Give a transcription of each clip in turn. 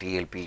TLP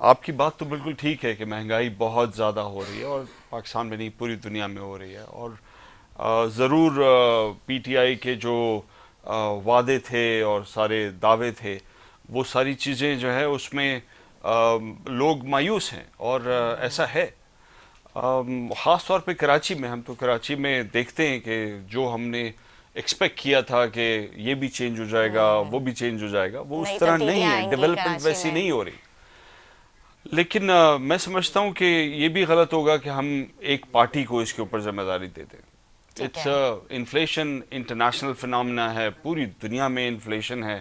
آپ کی بات تو بالکل ٹھیک ہے کہ مہنگائی بہت زیادہ ہو رہی ہے، اور پاکستان میں نہیں پوری دنیا میں ہو رہی ہے، اور ضرور پی ٹی آئی کے جو وعدے تھے اور سارے دعوے تھے، وہ ساری چیزیں جو ہے اس میں لوگ مایوس ہیں، اور ایسا ہے۔ خاص طور پہ کراچی میں، ہم تو کراچی میں دیکھتے ہیں کہ جو ہم نے ایکسپیکٹ کیا تھا کہ یہ بھی چینج ہو جائے گا، وہ بھی چینج ہو جائے گا، وہ اس نئی طرح نہیں تبدیلیاں ہے، آئیں گی ڈیولپمنٹ کراچی ویسی میں۔ نہیں ہو رہی۔ لیکن میں سمجھتا ہوں کہ یہ بھی غلط ہوگا کہ ہم ایک پارٹی کو اس کے اوپر ذمہ داری دے دیں۔ ٹھیک اٹس ہے۔ انفلیشن انٹرنیشنل فنامنا ہے، پوری دنیا میں انفلیشن ہے،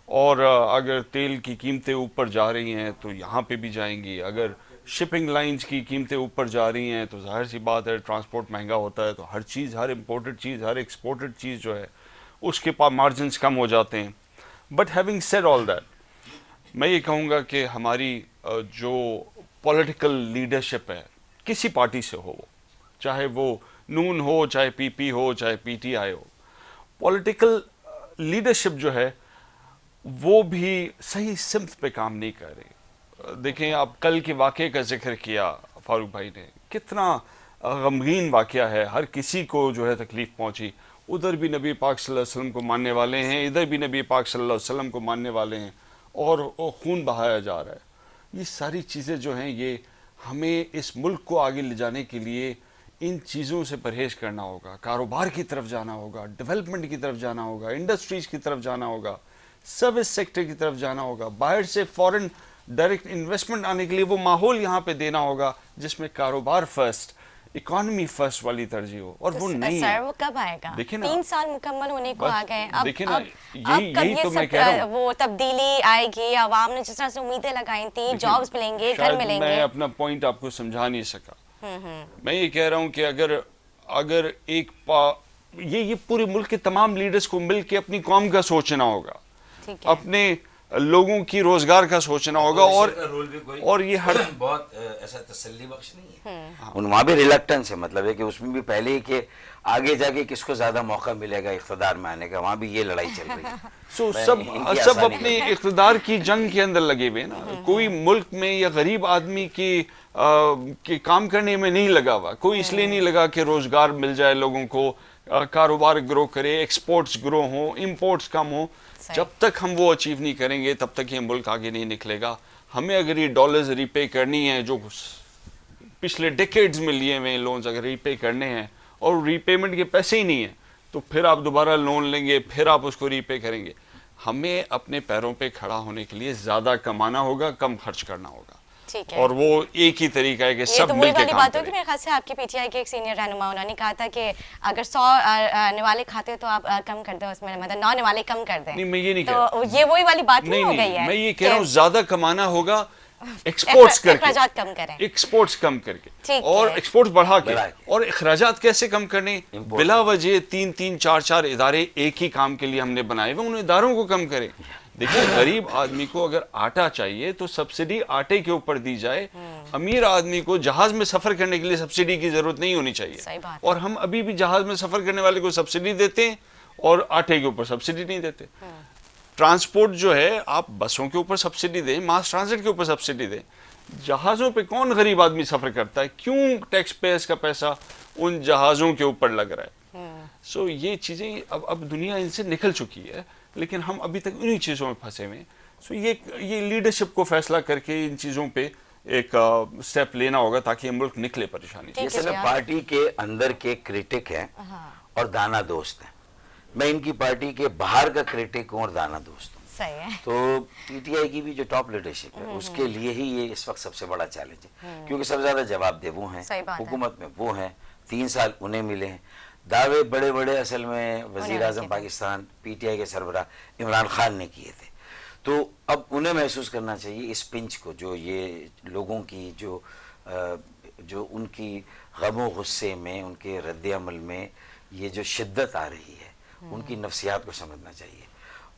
اور اگر تیل کی قیمتیں اوپر جا رہی ہیں تو یہاں پہ بھی جائیں گی، اگر شپنگ لائنز کی قیمتیں اوپر جا رہی ہیں تو ظاہر سی بات ہے ٹرانسپورٹ مہنگا ہوتا ہے، تو ہر چیز، ہر امپورٹڈ چیز، ہر ایکسپورٹڈ چیز جو ہے اس کے پاس مارجنز کم ہو جاتے ہیں۔ But having said all that, میں یہ کہوں گا کہ ہماری جو پولیٹیکل لیڈرشپ ہے، کسی پارٹی سے ہو، چاہے وہ نون ہو، چاہے پی پی ہو، چاہے پی ٹی آئی ہو، پولیٹیکل لیڈرشپ جو ہے وہ بھی صحیح سمت پہ کام نہیں کر رہی۔ دیکھیں، آپ کل کے واقعے کا ذکر کیا فاروق بھائی نے، کتنا غمگین واقعہ ہے، ہر کسی کو جو ہے تکلیف پہنچی، ادھر بھی نبی پاک صلی اللہ علیہ وسلم کو ماننے والے ہیں، ادھر بھی نبی پاک صلی اللہ علیہ وسلم کو ماننے والے ہیں، اور خون بہایا جا رہا ہے۔ یہ ساری چیزیں جو ہیں، یہ ہمیں اس ملک کو آگے لے جانے کے لیے ان چیزوں سے پرہیز کرنا ہوگا، کاروبار کی طرف جانا ہوگا، ڈیولپمنٹ کی طرف جانا ہوگا، انڈسٹریز کی طرف جانا ہوگا، سروس سیکٹر کی طرف جانا ہوگا، باہر سے فورن ڈائریکٹ انویسٹمنٹ آنے کے لیے وہ ماحول یہاں پہ دینا ہوگا جس میں کاروبار فرسٹ، اکانومی فرسٹ والی ترجیح ہو، اور وہ نہیں ہے۔ سر وہ کب آئے گا؟ دیکھیں نا، 3 سال مکمل ہونے کو بس آ گئے، اب دیکھیں نا، اب کب یہی یہ تو میں سب کہہ رہا ہوں۔ وہ تبدیلی آئے گی؟ عوام نے جس طرح سے امیدیں لگائی تھیں، جابز ملیں گے، گھر شاید ملیں میں گے۔ اپنا پوائنٹ آپ کو سمجھا نہیں سکا۔ میں یہ کہہ رہا ہوں کہ اگر یہ پورے ملک کے تمام لیڈرز کو مل کے اپنی قوم کا سوچنا ہوگا، ٹھیک ہے۔ اپنے لوگوں کی روزگار کا سوچنا ہوگا، اور یہ ہر بہت ایسا تسلی بخش نہیں ہے، ان وہاں بھی ریلکٹنس ہے، مطلب ہے کہ اس میں بھی پہلے ہی کہ آگے جا کے کس کو زیادہ موقع ملے گا اقتدار میں آنے کا، وہاں بھی یہ لڑائی چل رہی ہے۔ سب اپنے اقتدار کی جنگ کے اندر لگے ہوئے نا، کوئی ملک میں یا غریب آدمی کی کام کرنے میں نہیں لگا ہوا، کوئی اس لیے نہیں لگا کہ روزگار مل جائے لوگوں کو، کاروبار گرو کرے، ایکسپورٹس گرو ہوں، امپورٹس کم ہوں۔ جب تک ہم وہ اچیو نہیں کریں گے تب تک یہ ملک آگے نہیں نکلے گا۔ ہمیں اگر یہ ڈالرز ری پے کرنی ہے، جو پچھلے ڈیکیڈز میں لیے ہوئے لونز اگر ری پے کرنے ہیں، اور ری پیمنٹ کے پیسے ہی نہیں ہیں، تو پھر آپ دوبارہ لون لیں گے، پھر آپ اس کو ری پے کریں گے۔ ہمیں اپنے پیروں پہ کھڑا ہونے کے لیے زیادہ کمانا ہوگا، کم خرچ کرنا ہوگا، ٹھیک ہے۔ اور وہ ایک ہی طریقہ ہے کہ یہ سب تو مل وہی کے والی کام بات ہوگی، کریں۔ میرے خیال سے آپ کے پی ٹی آئی کے ایک سینئر رہنما، انہوں نے کہا تھا کہ اگر 100 نوالے کھاتے ہو تو آپ کم کر دیں، اس میں مطلب 9 نوالے کم کر دیں۔ نہیں، میں یہ نہیں کہہ تو یہ وہی والی بات نہیں ہو گئی ہے؟ میں یہ کہہ رہا ہوں زیادہ کمانا ہوگا ایکسپورٹس کر کے، اخراجات کم کریں، ایکسپورٹس کم کر کے، ٹھیک اور ہے۔ ایکسپورٹس بڑھا کے، اور اخراجات کیسے کم کرنے؟ بلا وجہ 3 4 ادارے ایک ہی کام کے لیے ہم نے بنائے ہوئے، ان اداروں کو کم کریں۔ دیکھیں، غریب آدمی کو اگر آٹا چاہیے تو سبسڈی آٹے کے اوپر دی جائے، امیر آدمی کو جہاز میں سفر کرنے کے لیے سبسڈی کی ضرورت نہیں ہونی چاہیے، اور ہم ابھی بھی جہاز میں سفر کرنے والے کو سبسڈی دیتے ہیں اور آٹے کے اوپر سبسڈی نہیں دیتے۔ ٹرانسپورٹ جو ہے، آپ بسوں کے اوپر سبسڈی دیں، ماس ٹرانزٹ کے اوپر سبسڈی دیں، جہازوں پہ کون غریب آدمی سفر کرتا ہے؟ کیوں ٹیکس پیئرز کا پیسہ ان جہازوں کے اوپر لگ رہا ہے؟ سو یہ چیزیں اب دنیا ان سے نکل چکی ہے، لیکن ہم ابھی تک انہی چیزوں میں پھنسے ہوئے ہیں۔ سو یہ لیڈرشپ کو فیصلہ کر کے ان چیزوں پہ ایک سٹیپ لینا ہوگا تاکہ یہ ملک نکلے پریشانی سے۔ یہ سب پارٹی کے اندر کے کریٹک ہیں اور دانا دوست ہیں، میں ان کی پارٹی کے باہر کا کریٹک ہوں اور دانا دوست ہوں۔ صحیح ہے۔ تو پی ٹی آئی کی بھی جو ٹاپ لیڈرشپ ہے اس کے لیے ہی یہ اس وقت سب سے بڑا چیلنج ہے، کیونکہ سب سے زیادہ جواب دہ وہ ہیں، حکومت میں وہ ہیں، 3 سال انہیں ملے ہیں، دعوے بڑے بڑے اصل میں وزیر اعظم پاکستان پی ٹی آئی کے سربراہ عمران خان نے کیے تھے، تو اب انہیں محسوس کرنا چاہیے اس پنچ کو، جو یہ لوگوں کی جو ان کی غم و غصے میں، ان کے رد عمل میں یہ جو شدت آ رہی ہے، ان کی نفسیات کو سمجھنا چاہیے،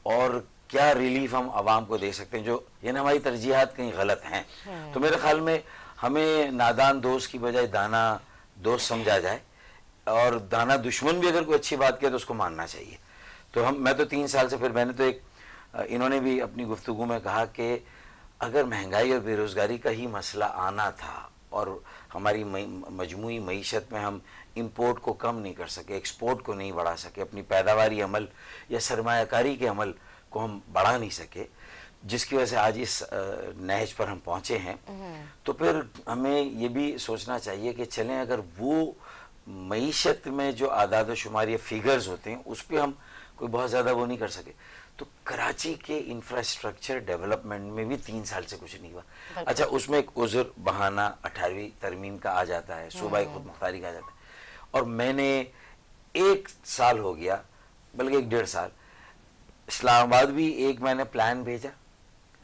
اور کیا ریلیف ہم عوام کو دے سکتے ہیں، جو یعنی ہماری ترجیحات کہیں غلط ہیں۔ تو میرے خیال میں ہمیں نادان دوست کی بجائے دانا دوست سمجھا جائے، اور دانا دشمن بھی اگر کوئی اچھی بات کہے تو اس کو ماننا چاہیے۔ تو میں تو 3 سال سے، پھر میں نے تو انہوں نے بھی اپنی گفتگو میں کہا کہ اگر مہنگائی اور بے روزگاری کا ہی مسئلہ آنا تھا اور ہماری مجموعی معیشت میں ہم امپورٹ کو کم نہیں کر سکے، ایکسپورٹ کو نہیں بڑھا سکے، اپنی پیداواری عمل یا سرمایہ کاری کے عمل کو ہم بڑھا نہیں سکے، جس کی وجہ سے آج اس نہج پر ہم پہنچے ہیں، تو پھر ہمیں یہ بھی سوچنا چاہیے کہ چلیں اگر وہ معیشت میں جو اعداد و شمار یا فیگرز ہوتے ہیں اس پہ ہم کوئی بہت زیادہ وہ نہیں کر سکے، تو کراچی کے انفراسٹرکچر ڈیولپمنٹ میں بھی 3 سال سے کچھ نہیں ہوا۔ اچھا اس میں ایک عذر بہانہ 18ویں ترمیم کا آ جاتا ہے، صوبائی خود مختاری کا آ جاتا ہے، اور میں نے 1 سال ہو گیا بلکہ 1.5 سال اسلام آباد بھی ایک میں نے پلان بھیجا،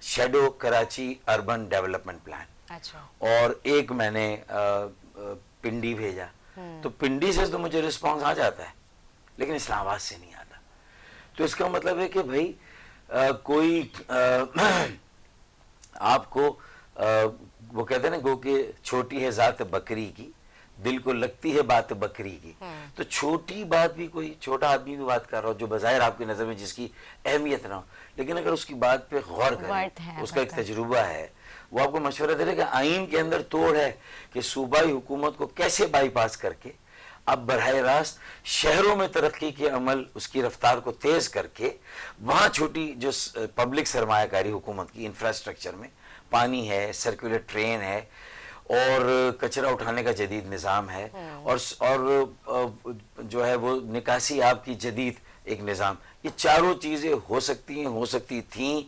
shadow Karachi urban development plan, اور ایک میں نے پنڈی بھیجا، تو پنڈی سے تو مجھے رسپانس آ جاتا ہے لیکن اسلام آباد سے نہیں آتا۔ تو اس کا مطلب ہے کہ بھائی کوئی آپ کو وہ کہتے ہیں نا گو کہ چھوٹی ہے ذات بکری کی، دل کو لگتی ہے بات بکری کی، تو چھوٹی بات بھی کوئی چھوٹا آدمی بھی بات کر رہا ہو جو بظاہر آپ کی نظر میں جس کی اہمیت نہ ہو، لیکن اگر اس کی بات پہ غور کریں، اس کا ایک تجربہ ہے، وہ آپ کو مشورہ دے رہے کہ آئین کے اندر توڑ ہے کہ صوبائی حکومت کو کیسے بائی پاس کر کے اب براہ راست شہروں میں ترقی کے عمل اس کی رفتار کو تیز کر کے وہاں چھوٹی جو پبلک سرمایہ کاری حکومت کی انفراسٹرکچر میں پانی ہے، سرکولر ٹرین ہے، اور کچرا اٹھانے کا جدید نظام ہے، اور جو ہے وہ نکاسی آب کی جدید ایک نظام، یہ چاروں چیزیں ہو سکتی تھیں۔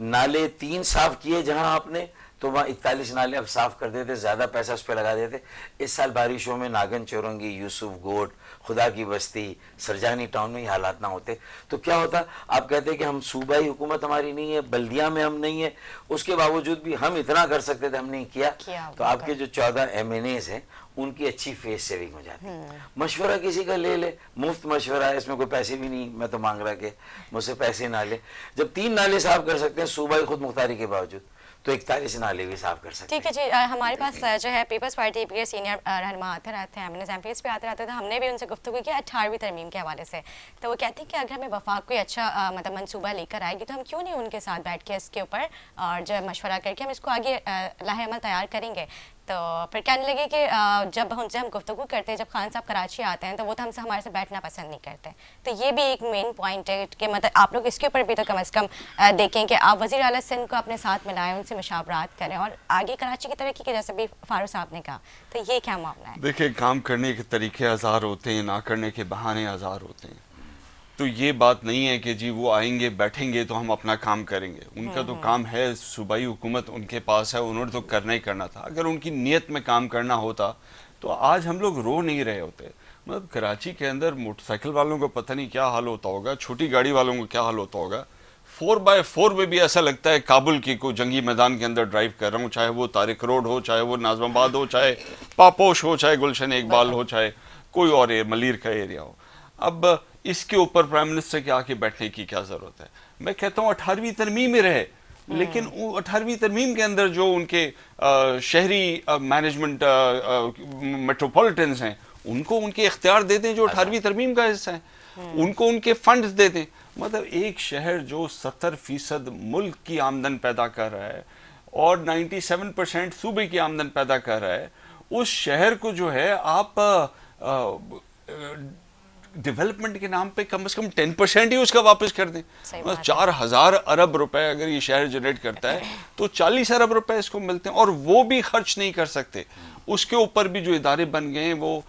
نالے 3 صاف کیے جہاں آپ نے، تو وہاں 41 نالے اب صاف کر دیتے، زیادہ پیسہ اس پہ لگا دیتے۔ اس سال بارشوں میں ناگن چورنگی، یوسف گوٹ، خدا کی بستی، سرجانی ٹاؤن میں یہ حالات نہ ہوتے تو کیا ہوتا؟ آپ کہتے ہیں کہ ہم صوبائی حکومت ہماری نہیں ہے، بلدیہ میں ہم نہیں ہے، اس کے باوجود بھی ہم اتنا کر سکتے تھے، ہم نہیں کیا، تو آپ کے جو 14 MNAs ہیں ان کی اچھی فیس سیونگ ہو جاتی ہے۔ مشورہ کسی کا لے لے، مفت مشورہ ہے، اس میں کوئی پیسے بھی نہیں میں تو مانگ رہا کہ مجھ سے پیسے نہ لے۔ جب 3 نالے صاف کر سکتے ہیں صوبائی خود مختاری کے باوجود، تو 41 نالے بھی صاف کر سکتے ہیں۔ ٹھیک ہے جی، ہمارے پاس جو ہے پیپلز پارٹی کے سینئر رہنما آتے رہتے ہیں، MPs پہ آتے رہتے ہیں، تو ہم نے بھی ان سے گفتگو کی 18ویں ترمیم کے حوالے سے، تو وہ کہتے ہیں کہ اگر ہمیں وفاق کوئی اچھا مطلب منصوبہ لے کر آئے گی تو ہم کیوں نہیں ان کے ساتھ بیٹھ کے اس کے اوپر اور جو مشورہ کر کے ہم اس کو آگے لاہ عمل تیار کریں گے۔ تو پھر کہنے لگے کہ جب ان سے ہم گفتگو کرتے ہیں، جب خان صاحب کراچی آتے ہیں تو وہ تو ہمارے سے بیٹھنا پسند نہیں کرتے، تو یہ بھی ایک مین پوائنٹ ہے کہ مطلب آپ لوگ اس کے اوپر بھی تو کم از کم دیکھیں کہ آپ وزیر اعلیٰ سندھ کو اپنے ساتھ ملائیں، ان سے مشاورات کریں اور آگے کراچی کی ترقی کے، جیسے بھی فاروق صاحب نے کہا، تو یہ کیا معاملہ ہے؟ دیکھیں، کام کرنے کے طریقے ہزار ہوتے ہیں، نہ کرنے کے بہانے ہزار ہوتے ہیں، تو یہ بات نہیں ہے کہ جی وہ آئیں گے بیٹھیں گے تو ہم اپنا کام کریں گے۔ ان کا تو کام ہے، صوبائی حکومت ان کے پاس ہے، انہوں نے تو کرنا ہی کرنا تھا۔ اگر ان کی نیت میں کام کرنا ہوتا تو آج ہم لوگ رو نہیں رہے ہوتے۔ مطلب کراچی کے اندر موٹر سائیکل والوں کو پتہ نہیں کیا حال ہوتا ہوگا، چھوٹی گاڑی والوں کو کیا حال ہوتا ہوگا، 4x4 میں بھی ایسا لگتا ہے کابل کی کوئی جنگی میدان کے اندر ڈرائیو کر رہا ہوں، چاہے وہ طارق روڈ ہو، چاہے وہ ناظم آباد ہو، چاہے پاپوش ہو، چاہے گلشن اقبال ہو، چاہے کوئی اور ملیر کا ایریا ہو۔ اب اس کے اوپر پرائم منسٹر کے آ کے بیٹھنے کی کیا ضرورت ہے؟ میں کہتا ہوں 18ویں ترمیم میں رہے، لیکن 18ویں ترمیم کے اندر جو ان کے شہری مینجمنٹ میٹروپولیٹنز ہیں، ان کو ان کے اختیار دے دیں جو 18ویں ترمیم کا حصہ ہیں، ان کو ان کے فنڈز دے دیں۔ مطلب ایک شہر جو 70% ملک کی آمدن پیدا کر رہا ہے اور 97% صوبے کی آمدن پیدا کر رہا ہے، اس شہر کو جو ہے آپ ڈیولپمنٹ کے نام پہ کم از کم 10% ہی اس کا واپس کر دیں۔ 4000 ارب روپے اگر یہ شہر جنریٹ کرتا ہے تو 40 ارب روپے اس کو ملتے ہیں، اور وہ بھی خرچ نہیں کر سکتے۔ اس کے اوپر بھی جو ادارے بن گئے ہیں وہ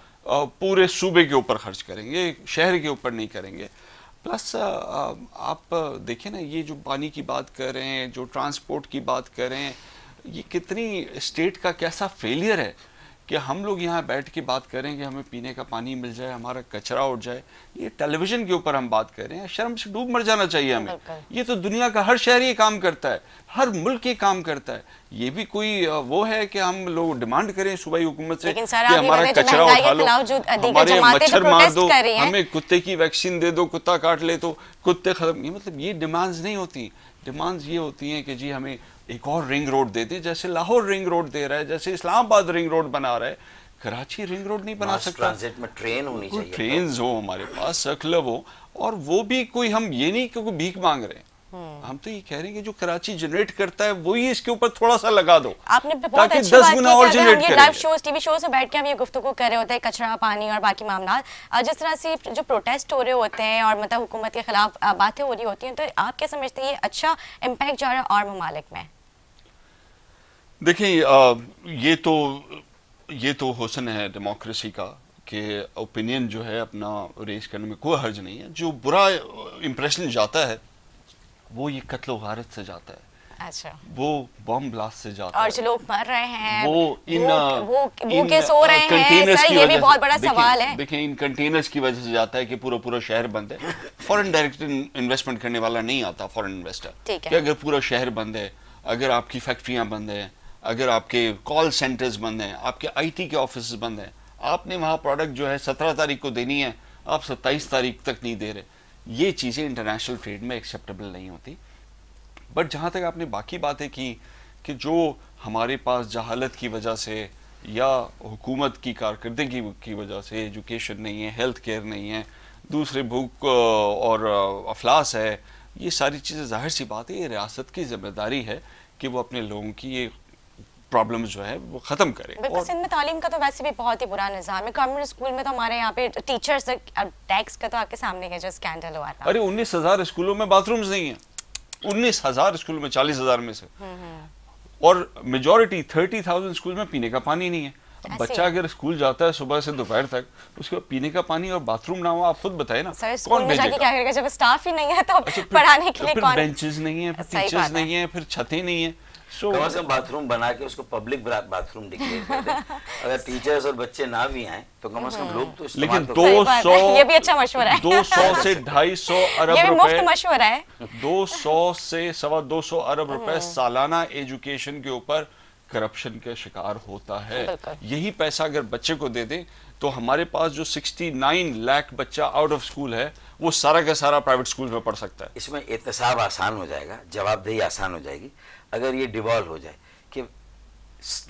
پورے صوبے کے اوپر خرچ کریں گے، شہر کے اوپر نہیں کریں گے۔ پلس آپ دیکھیں نا، یہ جو پانی کی بات کر رہے ہیں، جو ٹرانسپورٹ کی بات کر رہے ہیں، یہ کتنی اسٹیٹ کا کیسا فیلئر ہے کہ ہم لوگ یہاں بیٹھ کے بات کریں کہ ہمیں پینے کا پانی مل جائے، ہمارا کچرا اٹھ جائے۔ یہ ٹیلی ویژن کے اوپر ہم بات کر رہے ہیں، شرم سے ڈوب مر جانا چاہیے ہمیں۔ یہ تو دنیا کا ہر شہر یہ کام کرتا ہے، ہر ملک یہ کام کرتا ہے۔ یہ بھی کوئی وہ ہے کہ ہم لوگ ڈیمانڈ کریں صوبائی حکومت سے کہ ہمارا کچرا اٹھا لو، ہمارے مچھر مار دو، ہمیں کتے کی ویکسین دے دو، کتا کاٹ لے تو کتے ختم۔ یہ مطلب یہ ڈیمانڈز نہیں ہوتی، ڈیمانڈز یہ ہوتی ہیں کہ جی ہمیں ایک اور رنگ روڈ دے دیں، جیسے لاہور رنگ روڈ دے رہا ہے، جیسے اسلام آباد رنگ روڈ بنا رہا ہے، کراچی رنگ روڈ نہیں بنا سکتا۔ ٹرانزٹ میں ٹرین ہونی چاہیے، ٹرینز ہو ہمارے پاس، سرکلر ہو، اور وہ بھی کوئی ہم یہ نہیں کہ کوئی بھیک مانگ رہے ہیں، ہم تو یہ کہہ رہے ہیں کہ جو کراچی جنریٹ کرتا ہے وہی اس کے اوپر تھوڑا سا لگا دو آپ نے بہت تاکہ اچھی 10 بات گنا کی اور کہ اگر ہم جنریٹ یہ کریں لائیو گے. شوز ٹی وی شوز میں بیٹھ کے ہم یہ گفتگو کر رہے ہوتے ہیں کچرا پانی اور باقی معاملات جس طرح سے جو پروٹیسٹ ہو رہے ہوتے ہیں اور مطلب حکومت کے خلاف باتیں ہو رہی ہوتی ہیں تو آپ کیا سمجھتے ہیں یہ اچھا امپیکٹ جا رہا ہے اور ممالک میں؟ دیکھیں یہ تو حسن ہے ڈیموکریسی کا کہ اوپینین جو ہے اپنا ریز کرنے میں کوئی حرج نہیں ہے. جو برا امپریشن جاتا ہے وہ یہ قتل و غارت سے جاتا ہے, اچھا, وہ بم بلاسٹ سے جاتا اور ہے, جو لوگ مر رہے ہیں وہ کے سو رہے ہیں کنٹینرز سر, کی یہ بھی وجہ بہت سے بڑا سوال ہے. دیکھیں ان کنٹینرز کی وجہ سے جاتا ہے کہ پورا شہر بند ہے. فورن ڈائریکٹ انویسٹمنٹ کرنے والا نہیں آتا فورن انویسٹر, کہ اگر پورا شہر بند ہے, اگر آپ کی فیکٹریاں بند ہیں, اگر آپ کے کال سینٹرز بند ہیں, آپ کے آئی ٹی کے آفیسز بند ہیں, آپ نے وہاں پروڈکٹ جو ہے 17 تاریخ کو دینی ہے, آپ 27 تاریخ تک نہیں دے رہے, یہ چیزیں انٹرنیشنل ٹریڈ میں ایکسیپٹیبل نہیں ہوتی. بٹ جہاں تک آپ نے باقی باتیں کی کہ جو ہمارے پاس جہالت کی وجہ سے یا حکومت کی کارکردگی کی وجہ سے ایجوکیشن نہیں ہے, ہیلتھ کیئر نہیں ہے, دوسرے بھوک اور افلاس ہے, یہ ساری چیزیں ظاہر سی بات ہے یہ ریاست کی ذمہ داری ہے کہ وہ اپنے لوگوں کی یہ پرابلمز جو ہے وہ ختم کرے. بالکل, سندھ میں تعلیم کا تو ویسے بھی بہت ہی برا نظام ہے. گورنمنٹ اسکول میں تو ہمارے یہاں پہ ٹیچرز ٹیکس کا تو آپ کے سامنے ہے جو اسکینڈل ہوا تھا. ارے 19,000 اسکولوں میں باتھ رومز نہیں ہیں, 19,000 اسکولوں میں 40,000 میں سے, اور میجورٹی 30,000 اسکول میں پینے کا پانی نہیں ہے. اب بچہ اگر اسکول جاتا ہے صبح سے دوپہر تک, اس کے پینے کا پانی اور باتھ روم نہ ہو, آپ خود بتائیں نا کون بھیجے گا؟ کیا کرے گا جب اسٹاف ہی نہیں ہے تو پڑھانے کے لیے پھر کون؟ بینچز نہیں ہیں, پھر ٹیچرز نہیں ہیں, پھر چھتیں نہیں ہیں. کم از کم باتھ روم بنا کے اس کو پبلک باتھ روم ڈکلیئر کر دیں. اگر ٹیچرز اور بچے نہ بھی آئیں تو کم از کم لوگ تو لیکن استعمال تو یہ بھی اچھا مشورہ ہے. 200 سے 250 ارب یہ بھی مفت روپے, مشورہ ہے. 200 سے 250 ارب روپے سالانہ ایجوکیشن کے اوپر کرپشن کا شکار ہوتا ہے. یہی پیسہ اگر بچے کو دے دیں تو ہمارے پاس جو 69 لاکھ بچہ آؤٹ آف اسکول ہے وہ سارا کا سارا پرائیویٹ اسکول میں پڑھ سکتا ہے. اس میں احتساب آسان ہو جائے گا, جواب دہی آسان ہو جائے گی اگر یہ ڈیوالو ہو جائے کہ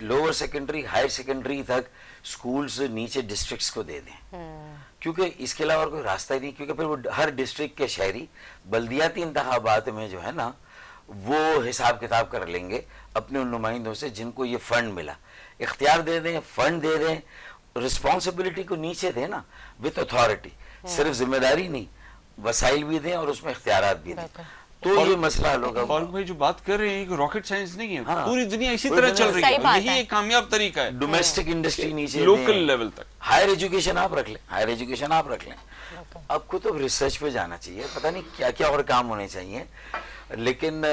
لوور سیکنڈری ہائر سیکنڈری تک سکولز نیچے ڈسٹرکٹس کو دے دیں, کیونکہ اس کے علاوہ کوئی راستہ ہی نہیں. کیونکہ پھر وہ ہر ڈسٹرکٹ کے شہری بلدیاتی انتخابات میں جو ہے نا وہ حساب کتاب کر لیں گے اپنے ان نمائندوں سے جن کو یہ فنڈ ملا. اختیار دے دیں, فنڈ دے دیں, رسپانسبلٹی کو نیچے دیں نا وتھ اتھارٹی, صرف ذمہ داری نہیں, وسائل بھی دیں اور اس میں اختیارات بھی دیں, تو یہ مسئلہ حل ہوگا. فاروق بھائی جو بات کر رہے ہیں کہ راکٹ سائنس نہیں ہے, پوری دنیا اسی طرح چل رہی ہے, یہی ایک کامیاب طریقہ ہے. ڈومیسٹک انڈسٹری نیچے لوکل لیول تک, ہائر ایجوکیشن آپ رکھ لیں, آپ کو تو ریسرچ پہ جانا چاہیے, پتہ نہیں کیا کیا اور کام ہونے چاہیے. لیکن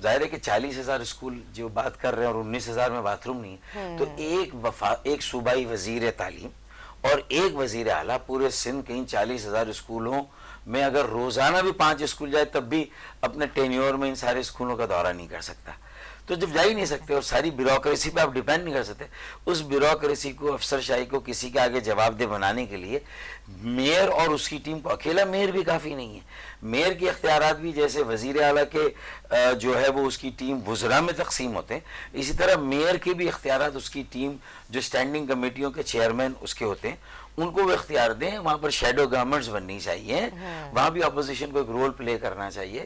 ظاہر ہے کہ 40,000 اسکول جو بات کر رہے ہیں اور 19,000 میں باتھ روم نہیں ہے, تو ایک صوبائی وزیر تعلیم اور ایک وزیر اعلیٰ پورے سندھ کہیں 40,000 اسکولوں میں اگر روزانہ بھی 5 اسکول جائے تب بھی اپنے ٹینیور میں ان سارے اسکولوں کا دورہ نہیں کر سکتا. تو جب جا ہی نہیں سکتے اور ساری بیوروکریسی پہ آپ ڈیپینڈ نہیں کر سکتے, اس بیوروکریسی کو, افسر شاہی کو کسی کے آگے جواب دہ بنانے کے لیے میئر اور اس کی ٹیم کو, اکیلا میئر بھی کافی نہیں ہے. میئر کے اختیارات بھی جیسے وزیر اعلیٰ کے جو ہے وہ اس کی ٹیم وزراء میں تقسیم ہوتے ہیں, اسی طرح میئر کے بھی اختیارات اس کی ٹیم جو اسٹینڈنگ کمیٹیوں کے چیئرمین اس کے ہوتے ہیں ان کو وہ اختیار دیں. وہاں پر شیڈو گورنمنٹس بننی چاہیے, وہاں بھی اپوزیشن کو ایک رول پلے کرنا چاہیے.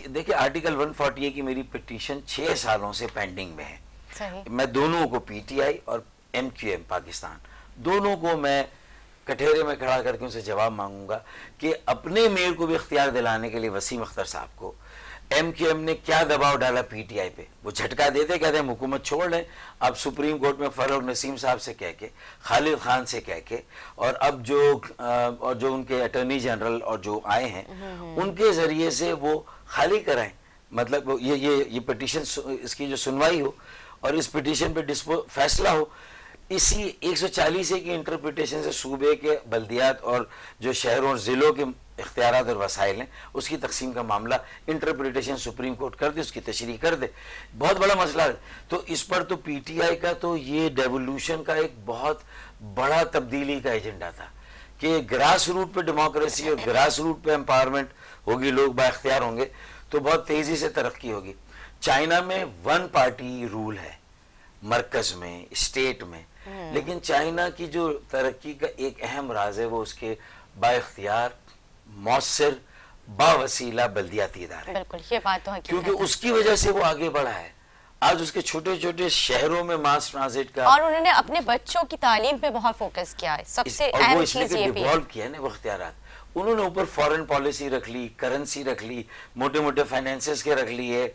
دیکھیں آرٹیکل 148 کی میری پٹیشن 6 سالوں سے پینڈنگ میں ہے. میں دونوں کو پی ٹی آئی اور MQM پاکستان دونوں کو میں کٹہرے میں کھڑا کر کے ان سے جواب مانگوں گا کہ اپنے میئر کو بھی اختیار دلانے کے لیے وسیم اختر صاحب کو MQM نے کیا دباؤ ڈالا PTI پہ. وہ جھٹکا دیتے کہتے ہیں ہم حکومت چھوڑ لیں. اب سپریم کورٹ میں فاروق نسیم صاحب سے کہہ کے, خالد خان سے کہہ کے, اور اب جو ان کے اٹارنی جنرل اور جو آئے ہیں ان کے ذریعے سے وہ خالی کرائیں. مطلب یہ پٹیشن اس کی جو سنوائی ہو اور اس پٹیشن پہ فیصلہ ہو. اسی 140 کی انٹرپریٹیشن سے صوبے کے بلدیات اور جو شہروں اور ضلعوں کے اختیارات اور وسائل ہیں اس کی تقسیم کا معاملہ انٹرپریٹیشن سپریم کورٹ کر دے, اس کی تشریح کر دے. بہت بڑا مسئلہ ہے. تو اس پر تو PTI کا تو یہ ڈیولوشن کا ایک بہت بڑا تبدیلی کا ایجنڈا تھا کہ گراس روٹ پہ ڈیموکریسی اور گراس روٹ پہ امپاورمنٹ ہوگی, لوگ با اختیار ہوں گے تو بہت تیزی سے ترقی ہوگی. چائنا میں 1 پارٹی رول ہے مرکز میں, اسٹیٹ میں, لیکن چائنا کی جو ترقی کا ایک اہم راز ہے وہ اس کے با اختیار, مؤثر, باوسیلہ بلدیاتی ادارے، بالکل یہ بات تو حقیقت کیونکہ ہے. اس کی وجہ سے وہ آگے بڑھا ہے. آج اس کے چھوٹے چھوٹے شہروں میں ماس ٹرانزٹ کا، اور انہوں نے اپنے بچوں کی تعلیم پہ بہت فوکس کیا ہے. سب سے اور وہ اہم اس لیے چیز کہ یہ بھی ہے. ڈیوالو کیا ہے نا وہ اختیارات. انہوں نے اوپر فارن پالیسی رکھ لی، کرنسی رکھ لی، موٹے موٹے فائنینسز کے رکھ لیے.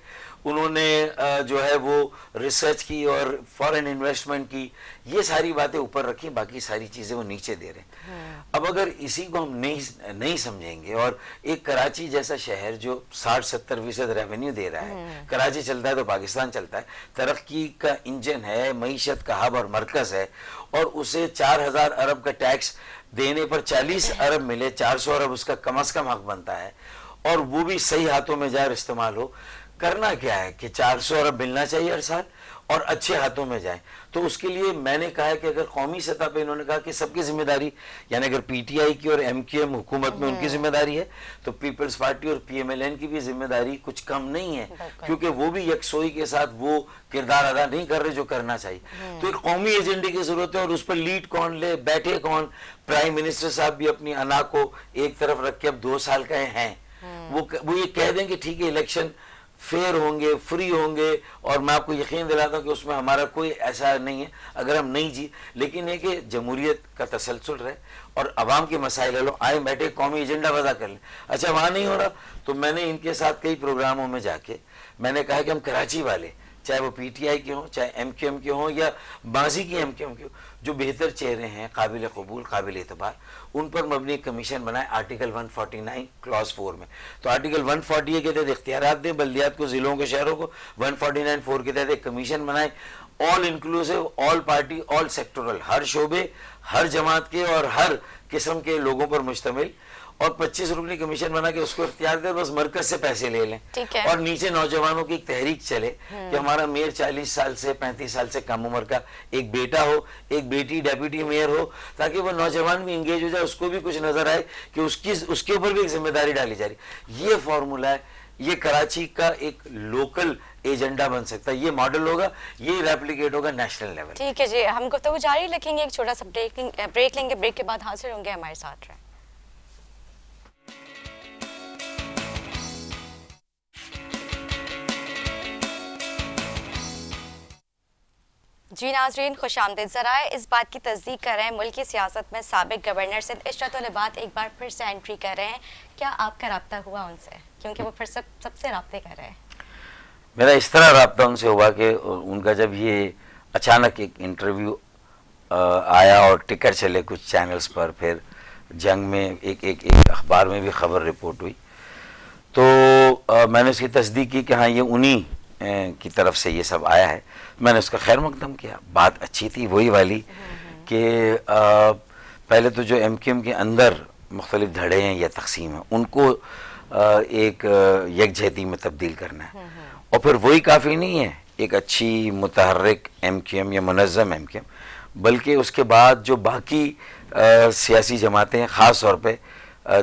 انہوں نے جو ہے وہ ریسرچ کی اور فارن انویسٹمنٹ کی، یہ ساری باتیں اوپر رکھی، باقی ساری چیزیں وہ نیچے دے رہے ہیں. اب اگر اسی کو ہم نہیں سمجھیں گے، اور ایک کراچی جیسا شہر جو 60-70% ریونیو دے رہا ہے، کراچی چلتا ہے تو پاکستان چلتا ہے، ترقی کا انجن ہے، معیشت کا ہب اور مرکز ہے، اور اسے 4000 ارب کا ٹیکس دینے پر 40 ارب ملے، 400 ارب اس کا کم از کم حق بنتا ہے، اور وہ بھی صحیح ہاتھوں میں جائے اور استعمال ہو. کرنا کیا ہے کہ 400 ارب ملنا چاہیے ہر سال اور اچھے ہاتھوں میں جائیں. تو اس کے لیے میں نے کہا ہے کہ اگر قومی سطح پہ انہوں نے کہا کہ سب کی ذمہ داری، یعنی اگر پی ٹی آئی کی اور ایم کیو ایم حکومت میں ان کی ذمہ داری ہے، تو پیپلز پارٹی اور پی ایم ایل این کی بھی ذمہ داری کچھ کم نہیں ہے، کیونکہ وہ بھی یکسوئی کے ساتھ وہ کردار ادا نہیں کر رہے جو کرنا چاہیے. تو ایک قومی ایجنڈے کی ضرورت ہے، اور اس پر لیڈ کون لے، بیٹھے کون. پرائم منسٹر صاحب بھی اپنی انا کو ایک طرف رکھ کے اب 2 سال کا ہیں، وہ یہ کہہ دیں کہ ٹھیک ہے الیکشن فیئر ہوں گے، فری ہوں گے، اور میں آپ کو یقین دلاتا ہوں کہ اس میں ہمارا کوئی ایسا نہیں ہے اگر ہم نہیں لیکن یہ کہ جمہوریت کا تسلسل رہے اور عوام کے مسائل حل ہو. آئیں بیٹھے قومی ایجنڈا وضع کر لیں. اچھا وہاں نہیں ہو رہا تو میں نے ان کے ساتھ کئی پروگراموں میں جا کے میں نے کہا کہ ہم کراچی والے، چاہے وہ پی ٹی آئی کے ہوں، چاہے ایم کیو ایم کے ہوں، یا ماضی کی ایم کیو ایم کے ہوں، جو بہتر چہرے ہیں، قابل قبول، قابل اعتبار، ان پر مبنی کمیشن بنائے آرٹیکل 149 کلاس 4 میں. تو آرٹیکل 148 کے تحت اختیارات دیں بلدیات کو، ضلعوں کے، شہروں کو. 149(4) کے تحت ایک کمیشن بنائے، آل انکلوسیو، آل پارٹی، آل سیکٹورل، ہر شعبے، ہر جماعت کے اور ہر قسم کے لوگوں پر مشتمل، اور 25 رکنی کمیشن بنا کے اس کو اختیار دے، بس مرکز سے پیسے لے لیں، اور نیچے نوجوانوں کی ایک تحریک چلے کہ ہمارا میئر 40 سال سے 35 سال سے کم عمر کا ایک بیٹا ہو، ایک بیٹی ڈیپٹی میئر ہو، تاکہ وہ نوجوان بھی انگیج ہو جائے، اس کو بھی کچھ نظر آئے کہ اس کے اوپر بھی ایک ذمہ داری ڈالی جا رہی. یہ فارمولا ہے، یہ کراچی کا ایک لوکل ایجنڈا بن سکتا ہے، یہ ماڈل ہوگا، یہ ریپلیکیٹ ہوگا نیشنل لیول. ٹھیک ہے جی، ہم گفتگو جاری رکھیں گے، ایک چھوٹا سا بریک لیں گے. بریک کے بعد حاضر ہوں گے، ہمارے ساتھ رہیں. جی ناظرین، خوش آمدید. ذرائع اس بات کی تصدیق کر رہے ہیں ملکی سیاست میں سابق گورنر سندھ عشرت العباد ایک بار پھر سے انٹری کر رہے ہیں. کیا آپ کا رابطہ ہوا ان سے؟ کیونکہ وہ پھر سب سے رابطے کر رہے ہیں. میرا اس طرح رابطہ ان سے ہوا کہ ان کا جب یہ اچانک ایک انٹرویو آیا اور ٹکر چلے کچھ چینلز پر، پھر جنگ میں ایک اخبار میں بھی خبر رپورٹ ہوئی، تو میں نے اس کی تصدیق کی کہ ہاں یہ انہی کی طرف سے یہ سب آیا ہے. میں نے اس کا خیر مقدم کیا. بات اچھی تھی وہی والی کہ پہلے تو جو ایم کیو ایم کے اندر مختلف دھڑے ہیں یا تقسیم ہیں، ان کو ایک یکجہتی میں تبدیل کرنا ہے، اور پھر وہی کافی نہیں ہے ایک اچھی متحرک ایم کیو ایم یا منظم ایم کیو ایم، بلکہ اس کے بعد جو باقی سیاسی جماعتیں ہیں، خاص طور پہ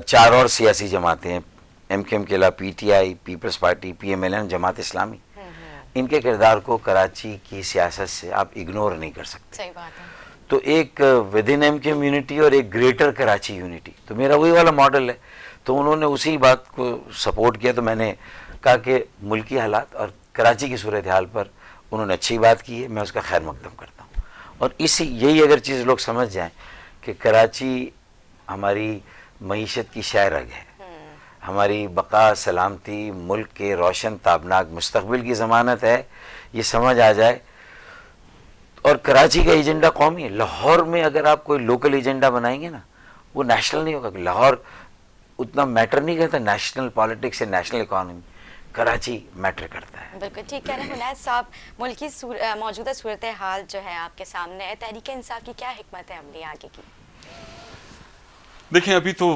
4 اور سیاسی جماعتیں ہیں ایم کیو ایم کے علاوہ، پی ٹی آئی، پیپلز پارٹی، پی ایم ایل این، جماعت اسلامی، ان کے کردار کو کراچی کی سیاست سے آپ اگنور نہیں کر سکتے. صحیح بات ہے. تو ایک within M Q M unity اور ایک گریٹر کراچی یونٹی، تو میرا وہی والا ماڈل ہے. تو انہوں نے اسی بات کو سپورٹ کیا. تو میں نے کہا کہ ملکی حالات اور کراچی کی صورتحال پر انہوں نے اچھی بات کی ہے، میں اس کا خیر مقدم کرتا ہوں. اور یہی اگر چیز لوگ سمجھ جائیں کہ کراچی ہماری معیشت کی شہ رگ ہے، ہماری بقا، سلامتی، ملک کے روشن تابناک مستقبل کی ضمانت ہے، یہ سمجھ آ جائے. اور کراچی کا ایجنڈا قومی ہے. لاہور میں اگر آپ کوئی لوکل ایجنڈا بنائیں گے نا، وہ نیشنل نہیں ہوگا. لاہور اتنا میٹر نہیں کرتا نیشنل پالیٹکس یا نیشنل اکانومی، کراچی میٹر کرتا ہے. بالکل ٹھیک کہہ رہے ہیں منیت صاحب. ملکی موجودہ صورتحال جو ہے آپ کے سامنے ہے، تحریک انصاف کی کیا حکمت عملی آگے کی؟ دیکھیں ابھی تو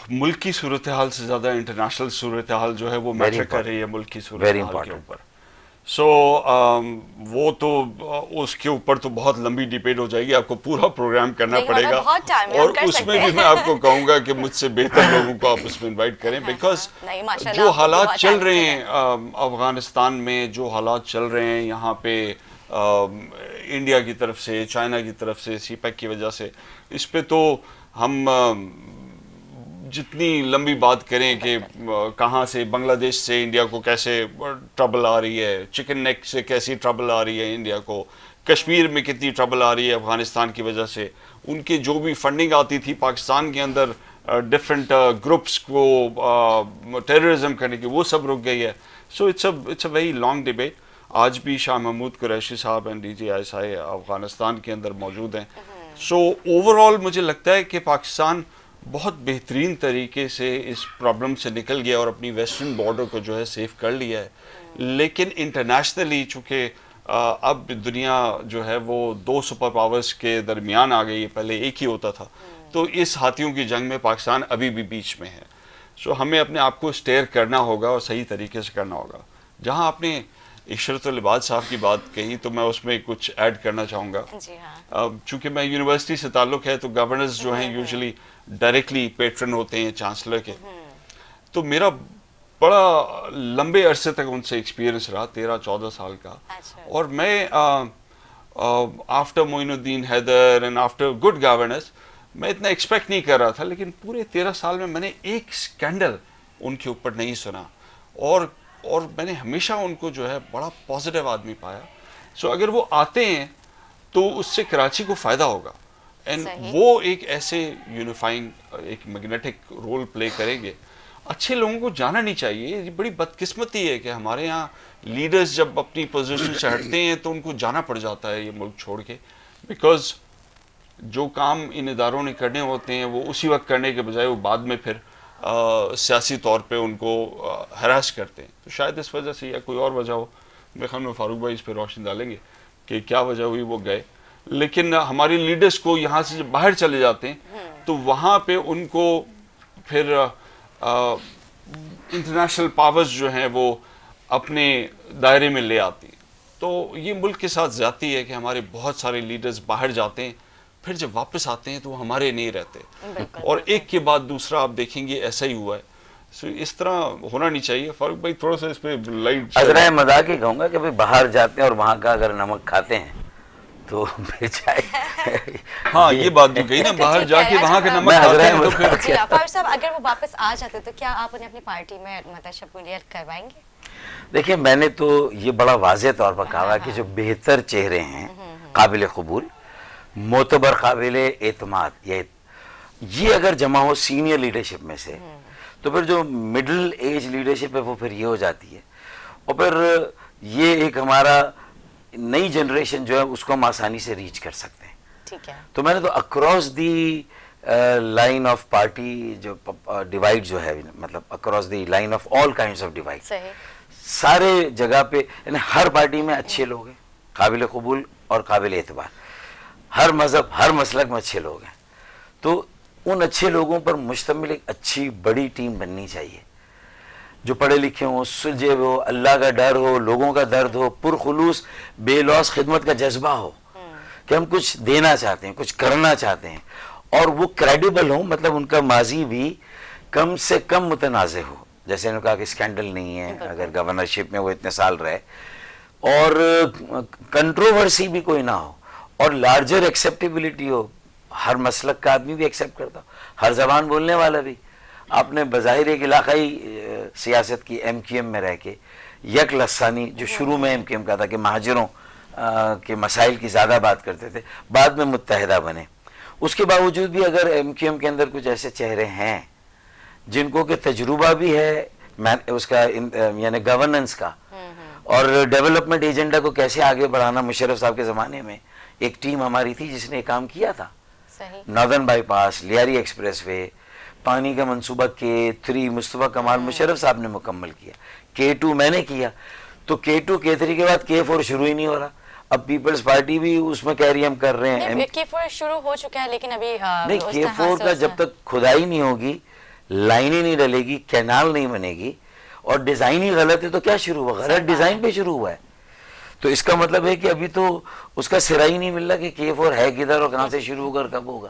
ملک کی صورتحال سے زیادہ انٹرنیشنل صورتحال جو ہے وہ میٹر کر رہی ہے ملک کی صورتحال کے اوپر. سو وہ تو اس کے اوپر تو بہت لمبی ڈیبیٹ ہو جائے گی، آپ کو پورا پروگرام کرنا پڑے گا، اور اس میں بھی میں آپ کو کہوں گا کہ مجھ سے بہتر لوگوں کو آپ اس میں انوائٹ کریں، بیکاز جو حالات چل رہے ہیں افغانستان میں، جو حالات چل رہے ہیں یہاں پہ انڈیا کی طرف سے، چائنا کی طرف سے، سی پیک کی وجہ سے، اس پہ تو ہم جتنی لمبی بات کریں کہ کہاں سے بنگلہ دیش سے انڈیا کو کیسے ٹربل آ رہی ہے، چکن نیک سے کیسی ٹربل آ رہی ہے انڈیا کو، کشمیر میں کتنی ٹربل آ رہی ہے افغانستان کی وجہ سے، ان کی جو بھی فنڈنگ آتی تھی پاکستان کے اندر ڈفرینٹ گروپس کو ٹیررزم کرنے کی، وہ سب رک گئی ہے. So it's a very long debate. آج بھی شاہ محمود قریشی صاحب اینڈ DGI افغانستان کے اندر موجود ہیں. سو اوور آل مجھے لگتا ہے کہ پاکستان بہت بہترین طریقے سے اس پرابلم سے نکل گیا اور اپنی ویسٹرن بارڈر کو جو ہے سیف کر لیا ہے. لیکن انٹرنیشنلی چونکہ اب دنیا جو ہے وہ دو سپر پاورز کے درمیان آ گئی ہے، پہلے ایک ہی ہوتا تھا، تو اس ہاتھیوں کی جنگ میں پاکستان ابھی بھی بیچ میں ہے. سو ہمیں اپنے آپ کو اسٹیئر کرنا ہوگا اور صحیح طریقے سے کرنا ہوگا. جہاں آپ نے عشرت العباد صاحب کی بات کہی تو میں اس میں کچھ ایڈ کرنا چاہوں گا. جی ہاں. چونکہ میں یونیورسٹی سے تعلق ہے تو گورنرز جو ہیں یوزلی ڈائریکٹلی پیٹرن ہوتے ہیں چانسلر کے، تو میرا بڑا لمبے عرصے تک ان سے ایکسپیرینس رہا، 13-14 سال کا. اور میں after Moin uddin Haider and after good governance میں اتنا ایکسپیکٹ نہیں کر رہا تھا، لیکن پورے 13 سال میں نے ایک سکینڈل ان کے اوپر نہیں سنا، اور میں نے ہمیشہ ان کو جو ہے بڑا پازیٹیو آدمی پایا. سو اگر وہ آتے ہیں تو اس سے کراچی کو فائدہ ہوگا، اینڈ وہ ایک ایسے یونیفائنگ ایک میگنیٹک رول پلے کریں گے. اچھے لوگوں کو جانا نہیں چاہیے. یہ بڑی بدقسمتی ہے کہ ہمارے یہاں لیڈرز جب اپنی پوزیشن سے ہٹتے ہیں تو ان کو جانا پڑ جاتا ہے یہ ملک چھوڑ کے، بیکاز جو کام ان اداروں نے کرنے ہوتے ہیں وہ اسی وقت کرنے کے بجائے وہ بعد میں پھر سیاسی طور پہ ان کو ہراس کرتے ہیں. تو شاید اس وجہ سے یا کوئی اور وجہ ہو، میرے خیال میں فاروق بھائی اس پہ روشنی ڈالیں گے کہ کیا وجہ ہوئی وہ گئے. لیکن ہماری لیڈرز کو یہاں سے جب باہر چلے جاتے ہیں تو وہاں پہ ان کو پھر انٹرنیشنل پاورز جو ہیں وہ اپنے دائرے میں لے آتی. تو یہ ملک کے ساتھ زیادتی ہے کہ ہمارے بہت سارے لیڈرز باہر جاتے ہیں، پھر جب واپس آتے ہیں تو وہ ہمارے نہیں رہتے، اور ایک کے بعد دوسرا آپ دیکھیں گے ایسا ہی ہوا ہے. سو اس طرح ہونا نہیں چاہیے. فاروق بھائی تھوڑا سا اس پہ لائٹ. عذرائے مذاق ہی کہوں گا کہ باہر جاتے ہیں اور وہاں کا اگر نمک کھاتے ہیں تو پھر چاہے ہاں یہ بات جو کہی نا، باہر جا کے وہاں کا نمک کھاتے ہیں تو پھر. فاروق صاحب اگر وہ واپس آ جاتے تو کیا آپ انہیں اپنی پارٹی میں مطلب شمولیت کروائیں گے؟ دیکھیں میں نے تو یہ بڑا واضح طور پر کہا کہ جو بہتر چہرے ہیں، قابل قبول، معتبر، قابل اعتماد، یہ اگر جمع ہو سینئر لیڈرشپ میں سے تو پھر جو مڈل ایج لیڈرشپ ہے وہ پھر یہ ہو جاتی ہے، اور پھر یہ ایک ہمارا نئی جنریشن جو ہے اس کو ہم آسانی سے ریچ کر سکتے ہیں. ٹھیک ہے. تو میں نے تو across the line of party جو ڈیوائڈ جو ہے، مطلب across the line of all kinds of divide, سارے جگہ پہ یعنی ہر پارٹی میں اچھے لوگ ہیں، قابل قبول اور قابل اعتبار، ہر مذہب ہر مسلک میں اچھے لوگ ہیں. تو ان اچھے لوگوں پر مشتمل ایک اچھی بڑی ٹیم بننی چاہیے، جو پڑھے لکھے ہوں، سلجھے ہو، اللہ کا ڈر ہو، لوگوں کا درد ہو، پرخلوص بے لوث خدمت کا جذبہ ہو کہ ہم کچھ دینا چاہتے ہیں، کچھ کرنا چاہتے ہیں، اور وہ کریڈیبل ہوں، مطلب ان کا ماضی بھی کم سے کم متنازع ہو. جیسے انہوں نے کہا کہ اسکینڈل نہیں ہے اگر گورنرشپ میں وہ اتنے سال رہے، اور کنٹروورسی بھی کوئی نہ ہو، اور لارجر ایکسیپٹیبلٹی ہو، ہر مسلک کا آدمی بھی ایکسیپٹ کرتا ہو، ہر زبان بولنے والا بھی. آپ نے بظاہر ایک علاقائی سیاست کی MQM میں رہ کے یک لسانی، جو شروع میں MQM کا تھا کہ مہاجروں کے مسائل کی زیادہ بات کرتے تھے، بعد میں متحدہ بنے. اس کے باوجود بھی اگر MQM کے اندر کچھ ایسے چہرے ہیں جن کو کہ تجربہ بھی ہے اس کا یعنی گورننس کا، اور ڈیولپمنٹ ایجنڈا کو کیسے آگے بڑھانا، مشرف صاحب کے زمانے میں ایک ٹیم ہماری تھی جس نے کام کیا تھا. ناردرن بائی پاس، لیاری ایکسپریس وے، پانی کا منصوبہ K3 مصطفیٰ کمال مشرف صاحب نے مکمل کیا، K2 میں نے کیا. تو K2 K3 کے بعد K4 شروع ہی نہیں ہو رہا. اب پیپلز پارٹی بھی اس میں کہہ رہی ہم کر رہے ہیں. K4 شروع ہو چکا ہے لیکن ابھی نہیں، K4 کا جب تک کھدائی نہیں ہوگی، لائنیں نہیں ڈلے گی، کینال نہیں بنے گی، اور ڈیزائن ہی غلط ہے تو کیا شروع ہوا؟ غلط ڈیزائن پہ شروع ہوا ہے. تو اس کا مطلب ہے کہ ابھی تو اس کا سرا ہی نہیں مل رہا کہ K4 ہے کدھر اور کہاں سے شروع ہوگا اور کب ہوگا.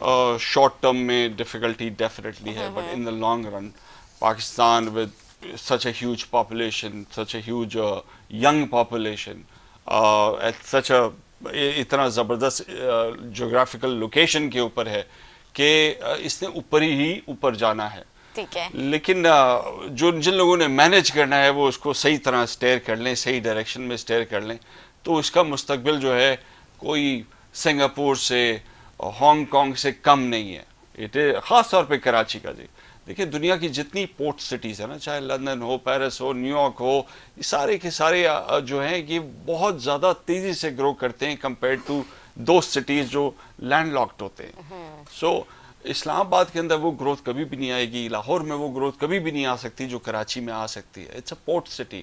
شارٹ ٹرم میں ڈیفیکلٹی ڈیفینیٹلی ہے, but in the long run Pakistan with such a huge population, such a huge young population, at such a اتنا زبردست جغرافیکل لوکیشن کے اوپر ہے کہ اس نے اوپر ہی اوپر جانا ہے. ٹھیک ہے, لیکن جن لوگوں نے مینیج کرنا ہے وہ اس کو صحیح طرح سٹیئر کر لیں, صحیح ڈائریکشن میں سٹیئر کر لیں, تو اس کا مستقبل جو ہے کوئی سنگاپور سے ہانگ کانگ سے کم نہیں ہے. خاص طور پہ کراچی کا. جی دیکھیں دنیا کی جتنی پورٹ سٹیز ہیں نا, چاہے لندن ہو, پیرس ہو, نیو یارک ہو, یہ سارے کے سارے جو ہیں یہ بہت زیادہ تیزی سے گرو کرتے ہیں کمپیئر ٹو دو سٹیز جو لینڈ لاکڈ ہوتے ہیں. سو اسلام آباد کے اندر وہ گروتھ کبھی بھی نہیں آئے گی, لاہور میں وہ گروتھ کبھی بھی نہیں آ سکتی جو کراچی میں آ سکتی ہے. اٹس اے پورٹ سٹی,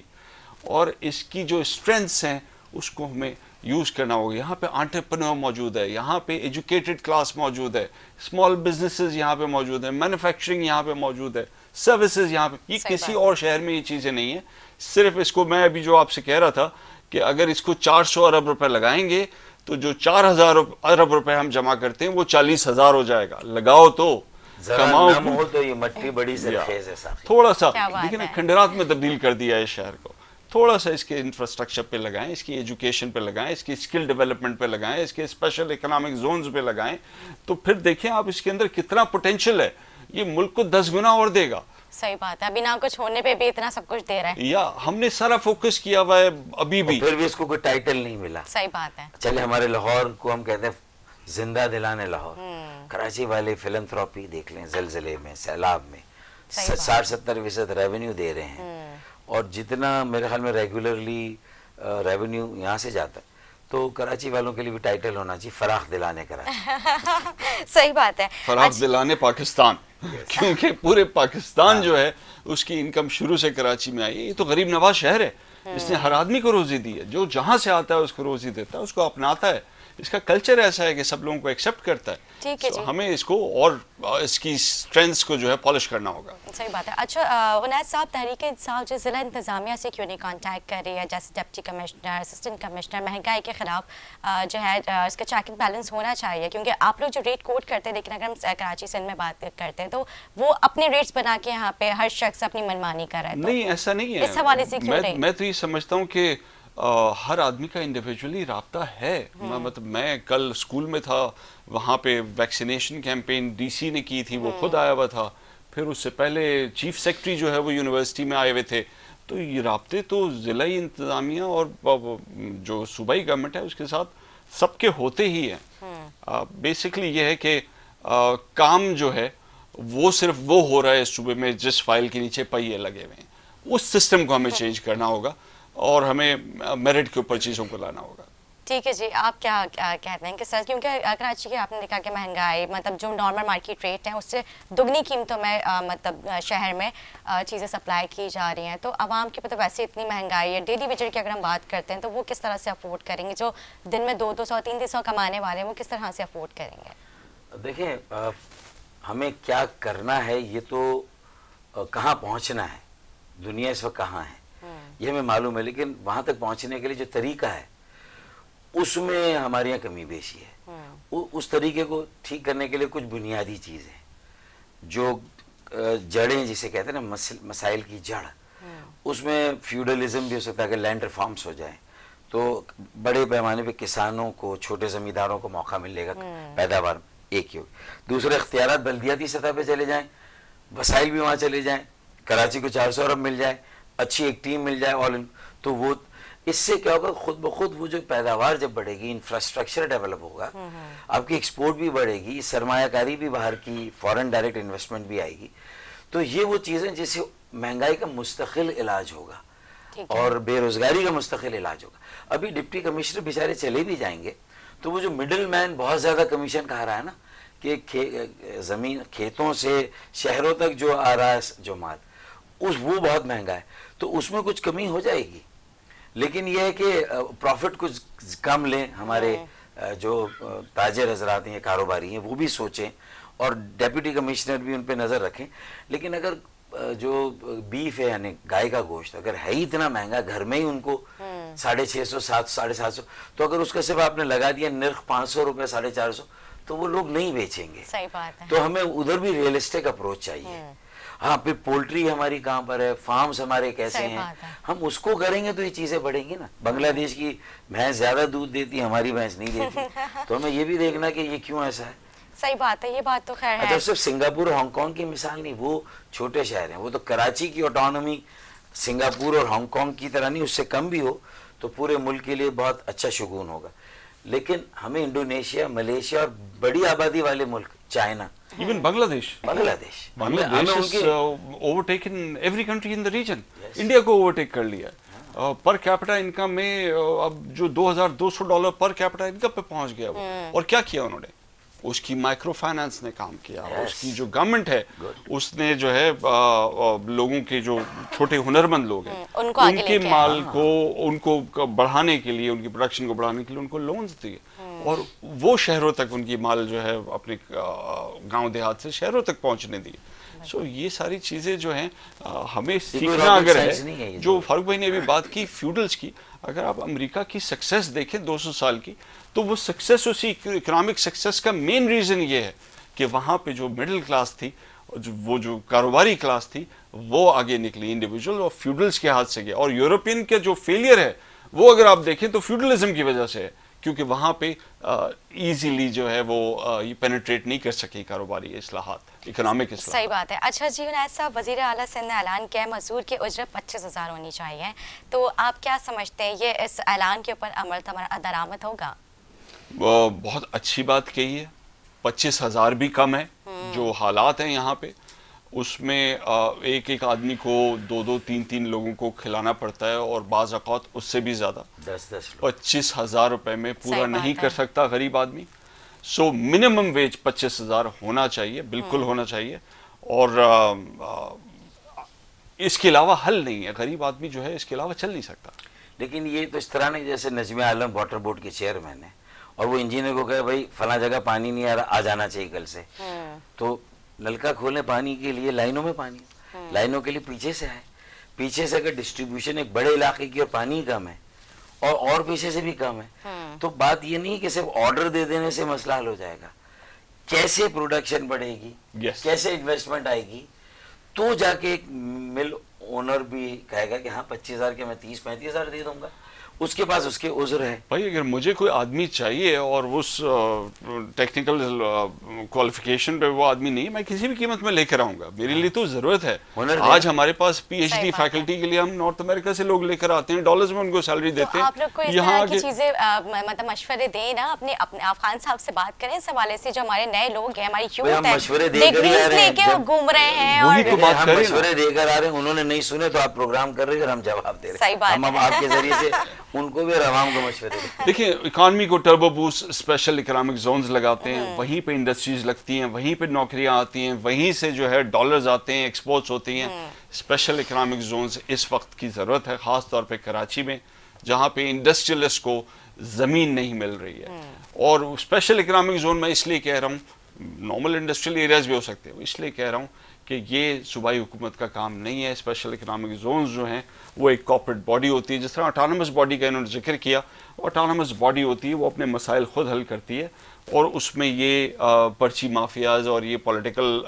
اور اس کی جو اسٹرینتھس ہیں اس کو ہمیں یوز کرنا ہوگا. یہاں پہ انٹرپرینور موجود ہے, یہاں پہ ایجوکیٹڈ کلاس موجود ہے, اسمال بزنسز یہاں پہ موجود ہیں, مینوفیکچرنگ یہاں پہ موجود ہے, سروسز یہاں پہ. یہ کسی اور شہر میں یہ چیزیں نہیں ہیں. صرف اس کو میں ابھی جو آپ سے کہہ رہا تھا کہ اگر اس کو 400 ارب روپے لگائیں گے تو جو 4000 ارب روپے ہم جمع کرتے ہیں وہ 40,000 ہو جائے گا. لگاؤ تو کماؤ تو یہ مٹی بڑی زرخیز ہے صاحب. تھوڑا سا لیکن کھنڈرات میں تبدیل کر دیا ہے شہر کو. تھوڑا سا اس کے انفراسٹرکچر پہ لگائیں, اس کی ایجوکیشن پہ لگائیں, اس کی اسکل ڈیولپمنٹ پہ لگائیں, اس کے اسپیشل اکنامک زونز پہ لگائیں, تو پھر دیکھیں آپ اس کے اندر کتنا پوٹینشیل ہے. یہ ملک کو 10 گنا اور دے گا. صحیح بات ہے, ابھی نہ کچھ ہونے پہ بھی اتنا سب کچھ دے رہا ہے. یا ہم نے سارا فوکس کیا ہوا ہے ابھی بھی, پھر بھی اس کو کوئی ٹائٹل نہیں ملا. صحیح بات ہے. چلے ہمارے لاہور کو ہم کہتے ہیں زندہ دلانے لاہور. کراچی والے فلنتھراپی دیکھ لیں, زلزلے میں, سیلاب میں 60-70% ریونیو دے رہے ہیں, اور جتنا میرے خیال میں ریگولرلی ریونیو یہاں سے جاتا ہے, تو کراچی والوں کے لیے بھی ٹائٹل ہونا چاہیے فراخ دلانے کراچی. صحیح بات ہے, فراخ دلانے پاکستان, کیونکہ پورے پاکستان جو ہے اس کی انکم شروع سے کراچی میں آئی ہے. یہ تو غریب نواز شہر ہے, اس نے ہر آدمی کو روزی دی ہے, جو جہاں سے آتا ہے اس کو روزی دیتا ہے, اس کو اپناتا ہے. اس کا کلچر ایسا ہے کہ سب لوگوں کو ایکسیپٹ کرتا ہے. ہمیں اس کو اور اس کی اسٹرینتھس کو جو ہے پالش کرنا ہوگا. صحیح بات ہے. اچھا عنایت صاحب, تحریک انصاف جو ضلع انتظامیہ سے کیوں نہیں کانٹیکٹ کر رہی ہے, جیسے ڈپٹی کمشنر, اسسٹنٹ کمشنر, مہنگائی کے خلاف جو ہے اس کا چیک اینڈ بیلنس ہونا چاہیے, کیونکہ آپ لوگ جو ریٹ کوٹ کرتے ہیں, لیکن اگر ہم کراچی سندھ میں بات کرتے ہیں تو وہ اپنے ریٹس بنا کے یہاں پہ ہر شخص اپنی منمانی کر رہا ہے. نہیں ایسا نہیں ہے. اس حوالے سے کیوں نہیں؟ میں تو یہ سمجھتا ہوں کہ ہر آدمی کا انڈیویجولی رابطہ ہے. مطلب میں کل اسکول میں تھا, وہاں پہ ویکسینیشن کیمپین ڈی سی نے کی تھی, وہ خود آیا ہوا تھا. پھر اس سے پہلے چیف سیکرٹری جو ہے وہ یونیورسٹی میں آئے ہوئے تھے. تو یہ رابطے تو ضلعی انتظامیہ اور جو صوبائی گورنمنٹ ہے اس کے ساتھ سب کے ہوتے ہی ہیں. بیسکلی یہ ہے کہ کام جو ہے وہ صرف وہ ہو رہا ہے اس صوبے میں جس فائل کے نیچے پہیے لگے ہوئے ہیں. اس سسٹم کو ہمیں چینج کرنا ہوگا اور ہمیں میرٹ کے اوپر چیزوں کو لانا ہوگا. ٹھیک ہے جی, آپ کیا کہتے ہیں کہ سر, کیونکہ کراچی کی آپ نے دیکھا کہ مہنگائی مطلب جو نارمل مارکیٹ ریٹ ہیں اس سے دگنی قیمتوں میں مطلب شہر میں چیزیں سپلائی کی جا رہی ہیں, تو عوام کی مطلب ویسے اتنی مہنگائی ہے. ڈیلی ویجر کی اگر ہم بات کرتے ہیں تو وہ کس طرح سے افورڈ کریں گے, جو دن میں 200-300 کمانے والے ہیں وہ کس طرح سے افورڈ کریں گے؟ دیکھیں ہمیں کیا کرنا ہے, یہ تو کہاں پہنچنا ہے, دنیا اس وقت کہاں ہے یہ ہمیں معلوم ہے, لیکن وہاں تک پہنچنے کے لیے جو طریقہ ہے اس میں ہمارے یہاں کمی بیشی ہے. اس طریقے کو ٹھیک کرنے کے لیے کچھ بنیادی چیزیں جو جڑیں جسے کہتے ہیں نا, مسائل کی جڑ, اس میں فیوڈلزم بھی ہو سکتا ہے کہ لینڈ ریفارمز ہو جائیں تو بڑے پیمانے پہ کسانوں کو, چھوٹے زمینداروں کو موقع ملے گا, پیداوار ایک ہی ہوگی. دوسرے اختیارات بلدیاتی سطح پہ چلے جائیں, وسائل بھی وہاں چلے جائیں, کراچی کو 400 ارب مل جائے, اچھی ایک ٹیم مل جائے آل ان, تو وہ اس سے کیا ہوگا, خود بخود وہ جو پیداوار جب بڑھے گی, انفراسٹرکچر ڈیولپ ہوگا, آپ کی ایکسپورٹ بھی بڑھے گی, سرمایہ کاری بھی باہر کی فورن ڈائریکٹ انویسٹمنٹ بھی آئے گی. تو یہ وہ چیزیں جس سے مہنگائی کا مستقل علاج ہوگا اور بے روزگاری کا مستقل علاج ہوگا. ابھی ڈپٹی کمشنر بیچارے چلے بھی جائیں گے تو وہ جو مڈل مین بہت زیادہ کمیشن کھا رہا ہے نا, کہ زمین کھیتوں سے شہروں تک جو آ رہا ہے جو مال, وہ بہت مہنگا ہے, تو اس میں کچھ کمی ہو جائے گی. لیکن یہ ہے کہ پروفٹ کچھ کم لیں ہمارے جو تاجر حضرات ہیں, کاروباری ہیں, وہ بھی سوچیں, اور ڈیپٹی کمشنر بھی ان پہ نظر رکھیں. لیکن اگر جو بیف ہے یعنی گائے کا گوشت اگر ہے ہی اتنا مہنگا, گھر میں ہی ان کو 650, 700, 750, تو اگر اس کا صرف آپ نے لگا دیا نرخ 500 روپے, 450, تو تو وہ لوگ نہیں بیچیں گے. صحیح بات ہے. تو ہمیں ادھر بھی ریئلسٹک اپروچ چاہیے. ہاں پھر پولٹری ہماری کہاں پر ہے, فارمز ہمارے کیسے ہیں, ہم اس کو کریں گے تو یہ چیزیں بڑھیں گی نا. بنگلہ دیش کی بھینس زیادہ دودھ دیتی ہے, ہماری بھینس نہیں دیتی, تو ہمیں یہ بھی دیکھنا کہ یہ کیوں ایسا ہے. صحیح بات ہے, یہ بات تو خیر ہے. اچھا صرف سنگاپور اور ہانگ کانگ کی مثال نہیں, وہ چھوٹے شہر ہیں, وہ تو کراچی کی آٹونومی سنگاپور اور ہانگ کانگ کی طرح نہیں, اس سے کم بھی ہو تو پورے ملک کے لیے بہت اچھا شگون ہوگا. لیکن ہمیں انڈونیشیا, ملیشیا اور بڑی آبادی والے ملک, چائنا, ایون بنگلہ دیش is overtaken every country in the region. India کو اوورٹیک کر لیا. پر کیپٹا انکم میں اب جو $2,200 پر کیپٹا انکم پہ پہنچ گیا وہ. اور کیا کیا انہوں نے, اس کی مائکرو فائنانس نے کام کیا, اس کی جو گورنمنٹ ہے اس نے جو ہے لوگوں کے جو چھوٹے ہنرمند لوگ ہیں ان کے مال کو ان کو بڑھانے کے لیے, ان کی پروڈکشن کو بڑھانے کے لیے ان کو لونز دیے, اور وہ شہروں تک ان کی مال جو ہے اپنے گاؤں دیہات سے شہروں تک پہنچنے دی. سو یہ ساری چیزیں جو ہیں ہمیں سیکھنا اگر ہے. جو فاروق بھائی نے ابھی بات کی فیوڈلز کی, اگر آپ امریکہ کی سکسیس دیکھیں 200 سال کی, تو وہ سکسیس, اسی اکنامک سکسیس کا مین ریزن یہ ہے کہ وہاں پہ جو مڈل کلاس تھی, وہ جو کاروباری کلاس تھی, وہ آگے نکلی انڈیویجول, اور فیوڈلز کے ہاتھ سے گیا. اور یورپین کا جو فیلئر ہے وہ اگر آپ دیکھیں تو فیوڈلزم کی وجہ سے ہے, کیونکہ وہاں پہ ایزیلی جو ہے وہ یہ پینیٹریٹ نہیں کر سکی کاروباری اصلاحات, اکنامک اصلاحات. صحیح بات ہے. اچھا جی عنایت صاحب, وزیر اعلیٰ سندھ نے اعلان کیا مزدور کی اجرت 25,000 ہونی چاہیے, تو آپ کیا سمجھتے ہیں یہ اس اعلان کے اوپر عمل درآمد ہوگا؟ بہت اچھی بات کہی ہے. 25,000 بھی کم ہے. جو حالات ہیں یہاں پہ اس میں ایک ایک آدمی کو 2-2, 3-3 لوگوں کو کھلانا پڑتا ہے, اور بعض اوقات اس سے بھی زیادہ. 25,000 روپے میں پورا نہیں کر سکتا غریب آدمی. سو منیمم ویج 25,000 ہونا چاہیے, بالکل ہونا چاہیے. اور اس کے علاوہ حل نہیں ہے, غریب آدمی جو ہے اس کے علاوہ چل نہیں سکتا. لیکن یہ تو اس طرح نہیں جیسے نجم عالم واٹر بورڈ کے چیئرمین ہیں, اور وہ انجینئر کو کہے بھائی فلاں جگہ پانی نہیں آ رہا, آ جانا چاہیے کل سے, تو نلکا کھولیں پانی کے لیے, لائنوں میں پانی, لائنوں کے لیے پیچھے سے آئے. پیچھے سے اگر ڈسٹریبیوشن ایک بڑے علاقے کی اور پانی کم ہے, اور پیچھے سے بھی کم ہے, تو بات یہ نہیں کہ صرف آرڈر دے دینے سے مسئلہ حل ہو جائے گا. کیسے پروڈکشن بڑھے گی, کیسے انویسٹمنٹ آئے گی, تو جا کے ایک مل اونر بھی کہے گا کہ ہاں 25,000 کے میں 30-35,000 دے دوں گا. اس کے پاس اس کے عذر ہے. بھائی اگر مجھے کوئی آدمی چاہیے اور اس ٹیکنیکل کوالیفیکیشن پہ وہ آدمی نہیں, میں کسی بھی قیمت میں لے کر آؤں گا. میرے لیے تو ضرورت ہے. آج ہمارے پاس پی ایچ ڈی فیکلٹی کے لیے ہم نارتھ امریکہ سے لوگ لے کر آتے ہیں, ڈالرز میں ان کو سیلری دیتے ہیں. آپ لوگ کو اس طرح کی چیزیں مطلب مشورے دیں نا, اپنے خان صاحب سے بات کریں اس حوالے سے. جو ہمارے نئے لوگ ہیں, ہماری یوتھ ہے, ڈگریز لے کے گھوم رہے ہیں, وہی تو بات کر رہے ہیں, مشورے دے کر آ رہے ہیں, انہوں نے نہیں سنے تو آپ پروگرام کر رہے ہیں اور ہم جواب دے رہے ہیں. ہم آپ کے ذریعے سے ان کو بھی اور عوام کو مشورے دیں. دیکھیں اکانومی کو turbo boost special economic zones لگاتے ہیں, وہیں پہ انڈسٹریز لگتی ہیں, وہیں پہ نوکریاں آتی ہیں, وہیں سے جو ہے ڈالرز آتے ہیں, ایکسپورٹس ہوتی ہیں. اسپیشل اکنامک زونز اس وقت کی ضرورت ہے, خاص طور پہ کراچی میں جہاں پہ انڈسٹریلسٹ کو زمین نہیں مل رہی ہے. اور اسپیشل اکنامک زون میں اس لیے کہہ رہا ہوں, نارمل انڈسٹریل ایریاز بھی ہو سکتے ہیں, اس لیے کہہ رہا ہوں کہ یہ صوبائی حکومت کا کام نہیں ہے. اسپیشل اکنامک زونز جو ہیں وہ ایک کارپوریٹ باڈی ہوتی ہے, جس طرح اٹانومس باڈی کا انہوں نے ذکر کیا. اٹانومس باڈی ہوتی ہے, وہ اپنے مسائل خود حل کرتی ہے, اور اس میں یہ پرچی مافیاز اور یہ پولیٹیکل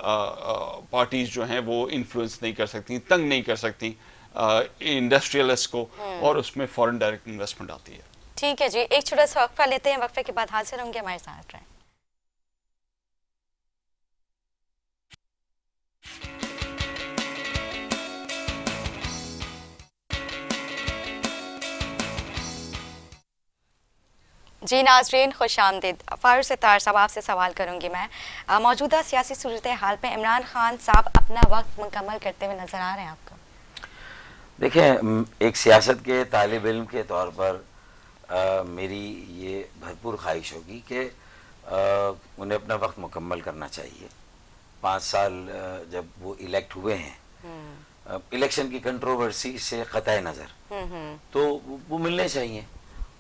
پارٹیز جو ہیں وہ انفلوئنس نہیں کر سکتی, تنگ نہیں کر سکتی انڈسٹریلسٹ کو, اور اس میں فورن ڈائریکٹ انویسٹمنٹ آتی ہے. ٹھیک ہے جی, ایک چھوٹا سا وقفہ لیتے ہیں, وقفے کے بعد حاضر ہوں گے, ہمارے ساتھ رہیں. جی ناظرین خوش آمدید. فاروق ستار صاحب آپ سے سوال کروں گی میں, موجودہ سیاسی صورتحال پہ عمران خان صاحب اپنا وقت مکمل کرتے ہوئے نظر آ رہے ہیں آپ کو؟ دیکھیں, ایک سیاست کے طالب علم کے طور پر میری یہ بھرپور خواہش ہوگی کہ انہیں اپنا وقت مکمل کرنا چاہیے. 5 سال جب وہ الیکٹ ہوئے ہیں, الیکشن کی کنٹروورسی سے قطع نظر, تو وہ ملنے چاہیے.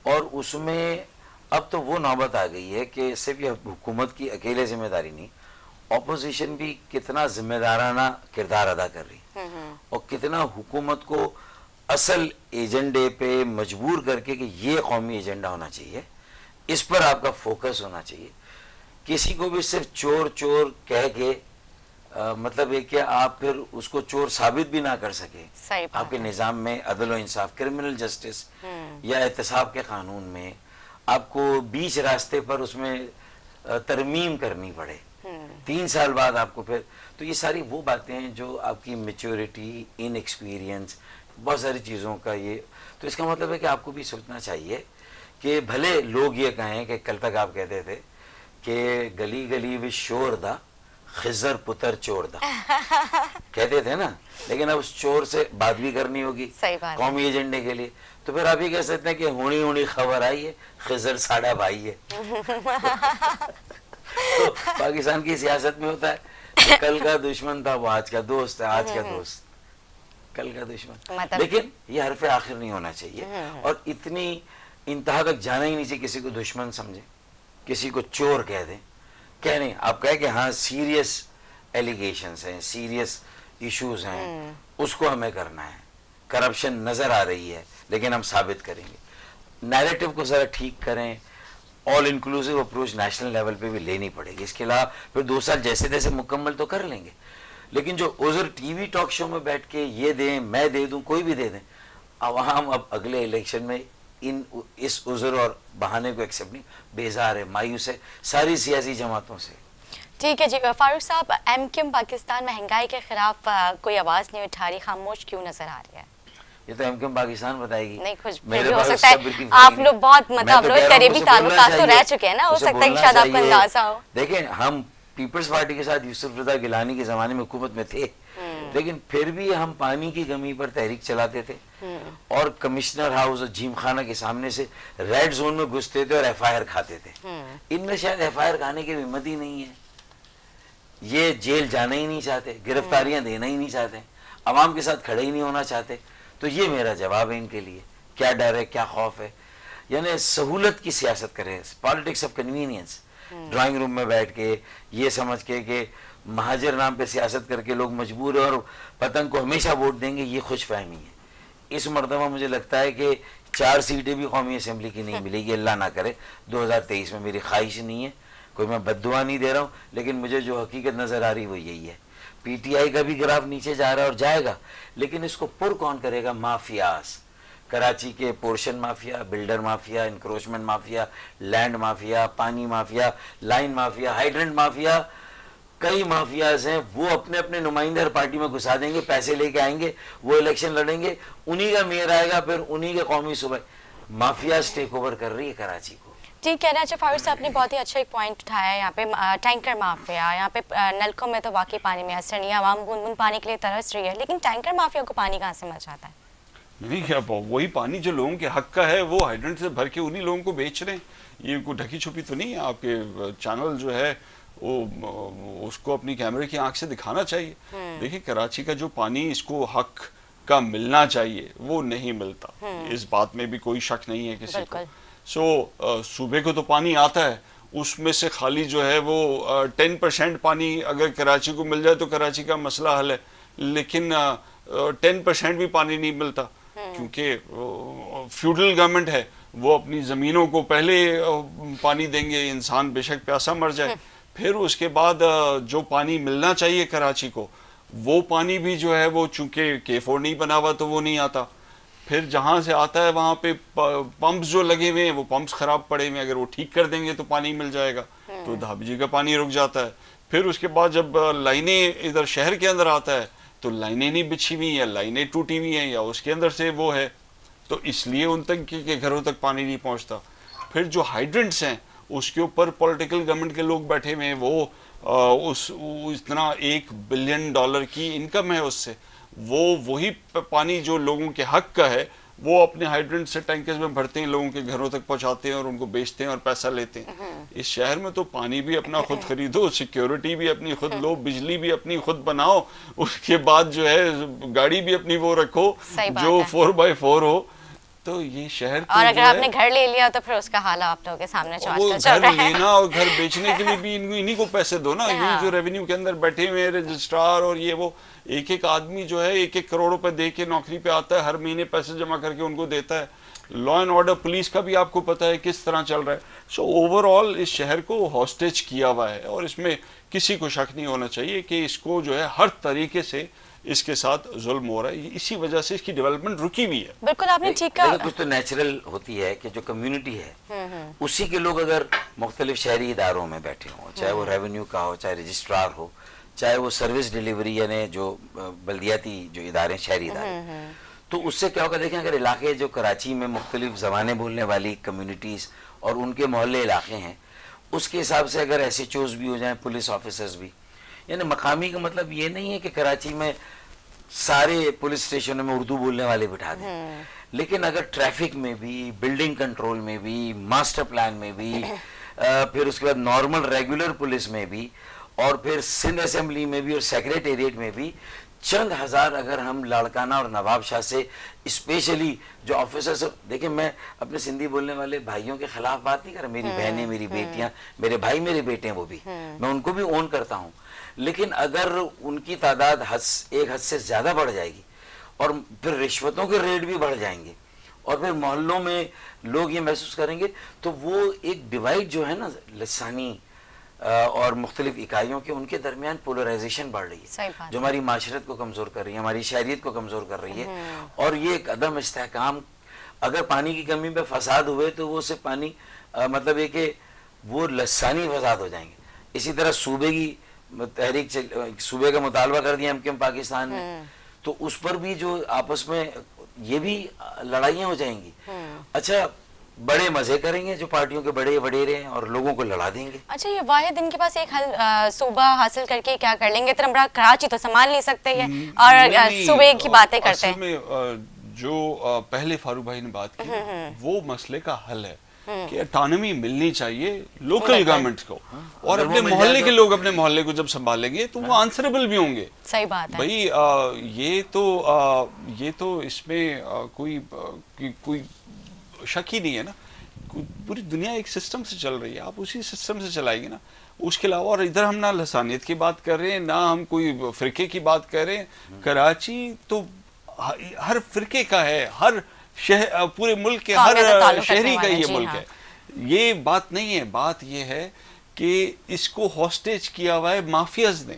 اور اس میں اب تو وہ نوبت آ گئی ہے کہ صرف یہ حکومت کی اکیلے ذمہ داری نہیں, اپوزیشن بھی کتنا ذمہ دارانہ کردار ادا کر رہی, اور کتنا حکومت کو اصل ایجنڈے پہ مجبور کر کے کہ یہ قومی ایجنڈا ہونا چاہیے, اس پر آپ کا فوکس ہونا چاہیے. کسی کو بھی صرف چور چور کہہ کے مطلب ہے کہ آپ پھر اس کو چور ثابت بھی نہ کر سکے. آپ کے نظام میں عدل و انصاف، کرمنل جسٹس یا احتساب کے قانون میں آپ کو بیچ راستے پر اس میں ترمیم کرنی پڑے 3 سال بعد آپ کو پھر، تو یہ ساری وہ باتیں ہیں جو آپ کی میچورٹی، ان ایکسپیرینس، بہت ساری چیزوں کا یہ، تو اس کا مطلب ہے کہ آپ کو بھی سوچنا چاہیے کہ بھلے لوگ یہ کہیں کہ کل تک آپ کہتے تھے کہ گلی گلی وچ شور دا خزر پتر چور دا کہتے تھے نا، لیکن اب اس چور سے بات بھی کرنی ہوگی قومی ایجنڈے کے لیے، تو پھر آپ یہ کہہ سکتے ہیں کہ ہونی ہونی خبر آئی ہے خزر ساڑا بھائی ہے. تو پاکستان کی سیاست میں ہوتا ہے کہ کل کا دشمن تھا وہ آج کا دوست ہے، آج کا دوست کل کا دشمن. لیکن یہ حرف آخر نہیں ہونا چاہیے، اور اتنی انتہا تک جانا ہی نہیں چاہیے کسی کو دشمن سمجھے، کسی کو چور کہہ دیں. کہہ نہیں، آپ کہیں کہ ہاں سیریس ایلیگیشنز ہیں، سیریس ایشوز ہیں، اس کو ہمیں کرنا ہے. کرپشن نظر آ رہی ہے لیکن ہم ثابت کریں گے. نیریٹو کو ذرا ٹھیک کریں، آل انکلوسیو اپروچ نیشنل لیول پہ بھی لینی پڑے گی. اس کے علاوہ پھر 2 سال جیسے تیسے مکمل تو کر لیں گے، لیکن جو عذر ٹی وی ٹاک شو میں بیٹھ کے یہ دیں میں دے دوں کوئی بھی دے دیں، عوام اب اگلے الیکشن میں اس عذر اور بہانے کو ایکسیپٹ نہیں، بیزار ہے، مایوس ہے ساری سیاسی جماعتوں سے. ٹھیک ہے جی. فاروق صاحب، ایم کیو ایم پاکستان مہنگائی کے خلاف کوئی آواز نہیں اٹھا رہی، خاموش کیوں نظر آ رہی ہے؟ یہ تو ایم کیو ایم پاکستان بتائے گی. نہیں، کچھ بھی ہو سکتا ہے، آپ لوگ بہت مطلب قریبی تعلقات تو رہ چکے ہیں نا، ہو سکتا ہے کہ شاید آپ کو اندازہ ہو. دیکھیں، ہم پیپلز پارٹی کے ساتھ یوسف رضا گیلانی کے زمانے میں حکومت میں تھے، لیکن پھر بھی ہم پانی کی کمی پر تحریک چلاتے تھے اور کمشنر ہاؤس اور جیم خانہ کے سامنے سے ریڈ زون میں گھستے تھے اور ایف آئی آر کھاتے تھے. ان میں شاید ایف آئی آر کھانے کی ہمت ہی نہیں ہے، یہ جیل جانا ہی نہیں چاہتے، گرفتاریاں دینا ہی نہیں چاہتے، عوام کے ساتھ کھڑے ہی نہیں ہونا چاہتے. تو یہ میرا جواب ہے ان کے لیے. کیا ڈر ہے، کیا خوف ہے؟ یعنی سہولت کی سیاست کریں، politics of convenience. Drawing room میں بیٹھ کے یہ سمجھ کے کہ مہاجر نام پہ سیاست کر کے لوگ مجبور ہیں اور پتنگ کو ہمیشہ ووٹ دیں گے، یہ خوش فہمی ہے. اس مرتبہ مجھے لگتا ہے کہ 4 سیٹیں بھی قومی اسمبلی کی نہیں ملے گی، اللہ نہ کرے 2023 میں. میری خواہش نہیں ہے، کوئی میں بد دعا نہیں دے رہا ہوں، لیکن مجھے جو حقیقت نظر آ رہی وہ یہی ہے. پی ٹی آئی کا بھی گراف نیچے جا رہا ہے اور جائے گا، لیکن اس کو پر کون کرے گا؟ مافیاز. کراچی کے portion mafia, builder mafia, encroachment mafia, land mafia, پانی mafia, line mafia, hydrant mafia, کئی مافیاز ہیں. وہ اپنے اپنے نمائندے ہر پارٹی میں گھسا دیں گے، پیسے لے کے آئیں گے، وہ الیکشن لڑیں گے، انہی کا میئر آئے گا، پھر انہی کے قومی صوبے. مافیاز ٹیک اوور کر رہی ہے کراچی کو. ٹھیک کہنا. اچھا فاروق صاحب نے بہت ہی اچھا ایک پوائنٹ اٹھایا ہے یہاں پہ، ٹینکر مافیا. یہاں پہ نلکوں میں تو واقعی پانی میسر نہیں ہے، عوام بوند بوند پانی کے لیے ترس رہی ہے، لیکن ٹینکر مافیا کو پانی کہاں سے مل جاتا ہے؟ نہیں، کیا وہی پانی جو لوگوں کے حق کا ہے وہ ہائیڈرنٹ سے بھر کے انہی لوگوں کو بیچ رہے ہیں. یہ کوئی ڈھکی چھپی تو نہیں ہے. آپ کے چینل جو ہے وہ اس کو اپنی کیمرے کی آنکھ سے دکھانا چاہیے. دیکھیں، کراچی کا جو پانی اس کو حق کا ملنا چاہیے وہ نہیں ملتا، اس بات میں بھی کوئی شک نہیں ہے کسی کو. صوبے کو تو پانی آتا ہے، اس میں سے خالی جو ہے وہ 10% پانی اگر کراچی کو مل جائے تو کراچی کا مسئلہ حل ہے، لیکن 10% بھی پانی نہیں ملتا کیونکہ فیوڈل گورنمنٹ ہے. وہ اپنی زمینوں کو پہلے پانی دیں گے، انسان بے شک پیاسا مر جائے، پھر اس کے بعد جو پانی ملنا چاہیے کراچی کو وہ پانی بھی جو ہے وہ چونکہ K4 نہیں بنا ہوا تو وہ نہیں آتا. پھر جہاں سے آتا ہے وہاں پہ پمپس جو لگے ہوئے ہیں وہ پمپس خراب پڑے ہوئے ہیں، اگر وہ ٹھیک کر دیں گے تو پانی مل جائے گا، تو دھابی جی کا پانی رک جاتا ہے. پھر اس کے بعد جب لائنیں ادھر شہر کے اندر آتا ہے تو لائنیں نہیں بچھی ہوئی یا لائنیں ٹوٹی ہوئی ہیں یا اس کے اندر سے وہ ہے، تو اس لیے ان تک کے گھروں تک پانی نہیں پہنچتا. پھر جو ہائیڈرنٹس ہیں اس کے اوپر پولیٹیکل گورنمنٹ کے لوگ بیٹھے ہوئے ہیں، وہ اتنا $1 بلین کی انکم ہے اس سے، وہی پانی جو لوگوں کے حق کا ہے وہ اپنے ہائیڈرنٹ سے ٹینکرز میں بھرتے ہیں، لوگوں کے گھروں تک پہنچاتے ہیں اور ان کو بیچتے ہیں اور پیسہ لیتے ہیں. اس شہر میں تو پانی بھی اپنا خود خریدو، سیکیورٹی بھی اپنی خود لو، بجلی بھی اپنی خود بناؤ، اس کے بعد جو ہے گاڑی بھی اپنی وہ رکھو جو 4x4 ہو. تو یہ شہر اور اگر آپ نے گھر لے لیا تو پھر اس کا حال آپ لوگوں کے سامنے چل گھر رہا ہے. لینا اور گھر بیچنے کے لیے بھی انہی کو پیسے دو نا. یہ جو ریونیو کے اندر بیٹھے ہوئے رجسٹرار اور یہ وہ ایک ایک آدمی جو ہے 1-1 کروڑ روپے دے کے نوکری پہ آتا ہے, ہر مہینے پیسے جمع کر کے ان کو دیتا ہے. لا اینڈ آرڈر پولیس کا بھی آپ کو پتا ہے کس طرح چل رہا ہے. سو اوور آل اس شہر کو ہاسٹیج کیا ہوا ہے, اور اس میں کسی کو شک نہیں ہونا چاہیے کہ اس کو جو ہے ہر طریقے سے اس کے ساتھ ظلم ہو رہا ہے. اسی وجہ سے اس کی ڈیولپمنٹ رکی ہوئی ہے. بالکل آپ نے ٹھیک کہا. کچھ تو نیچرل ہوتی ہے کہ جو کمیونٹی ہے اسی کے لوگ اگر مختلف شہری اداروں میں بیٹھے ہوں, چاہے وہ ریونیو کا ہو, چاہے رجسٹرار ہو, چاہے وہ سروس ڈیلیوری یعنی جو بلدیاتی جو ادارے شہری ادارے, تو اس سے کیا ہوگا دیکھیں اگر علاقے جو کراچی میں مختلف زبانیں بولنے والی کمیونٹیز اور ان کے محلے علاقے ہیں, اس کے حساب سے اگر ایس ایچ اوز بھی ہو جائیں, پولیس آفیسرز بھی, یعنی مقامی کا مطلب یہ نہیں ہے کہ کراچی میں سارے پولیس اسٹیشنوں میں اردو بولنے والے بٹھا دیں, لیکن اگر ٹریفک میں بھی, بلڈنگ کنٹرول میں بھی, ماسٹر پلان میں بھی, پھر اس کے بعد نارمل ریگولر پولیس میں بھی, اور پھر سندھ اسمبلی میں بھی اور سیکریٹریٹ میں بھی چند ہزار اگر ہم لاڑکانہ اور نواب شاہ سے اسپیشلی جو آفیسرز, دیکھیں میں اپنے سندھی بولنے والے بھائیوں کے خلاف بات نہیں کر رہا, میری بہنیں, میری بیٹیاں, میرے بھائی, میرے بیٹے ہیں, وہ بھی میں ان کو بھی اون کرتا ہوں, لیکن اگر ان کی تعداد ایک حد سے زیادہ بڑھ جائے گی اور پھر رشوتوں کے ریٹ بھی بڑھ جائیں گے اور پھر محلوں میں لوگ یہ محسوس کریں گے, تو وہ ایک ڈیوائڈ جو ہے نا لسانی اور مختلف اکائیوں کے, ان کے درمیان پولرائزیشن بڑھ رہی ہے, جو ہماری معاشرت کو کمزور کر رہی ہے, ہماری شہریت کو کمزور کر رہی ہے. اور یہ ایک عدم استحکام, اگر پانی کی کمی پہ فساد ہوئے تو وہ صرف پانی مطلب یہ کہ وہ لسانی فساد ہو جائیں گے. اسی طرح صوبے کی تحریک, صوبے کا مطالبہ کر دیا ہم پاکستان نے, تو اس پر بھی جو آپس میں یہ بھی لڑائیاں ہو جائیں گی. اچھا بڑے مزے کریں گے جو پارٹیوں کے بڑے وڈیرے ہیں اور لوگوں کو لڑا دیں گے. اچھا یہ واحد ان کے پاس ایک صوبہ حاصل کر کے کیا کر لیں گے, اتنا بڑا کراچی تو سنبھال نہیں سکتے ہیں اور صوبے کی باتیں کرتے ہیں. جو پہلے فاروق بھائی نے بات کی وہ مسئلے کا حل ہے کہ اٹانومی ملنی چاہیے لوکل گورنمنٹس کو, اور اپنے محلے کے لوگ اپنے محلے کو جب سنبھالیں گے تو وہ آنسریبل بھی ہوں گے. صحیح بات ہے بھائی. یہ تو اس میں کوئی شک ہی نہیں ہے نا. پوری دنیا ایک سسٹم سے چل رہی ہے, آپ اسی سسٹم سے چلائیں گے نا. اس کے علاوہ اور ادھر ہم نہ لسانیت کی بات کر رہے ہیں, نہ ہم کوئی فرقے کی بات کر رہے ہیں. کراچی تو ہر فرقے کا ہے, ہر پورے ملک کے ہر شہری کا یہ ملک ہے. یہ بات نہیں ہے. بات یہ ہے کہ اس کو ہاسٹیج کیا ہوا ہے مافیاز نے.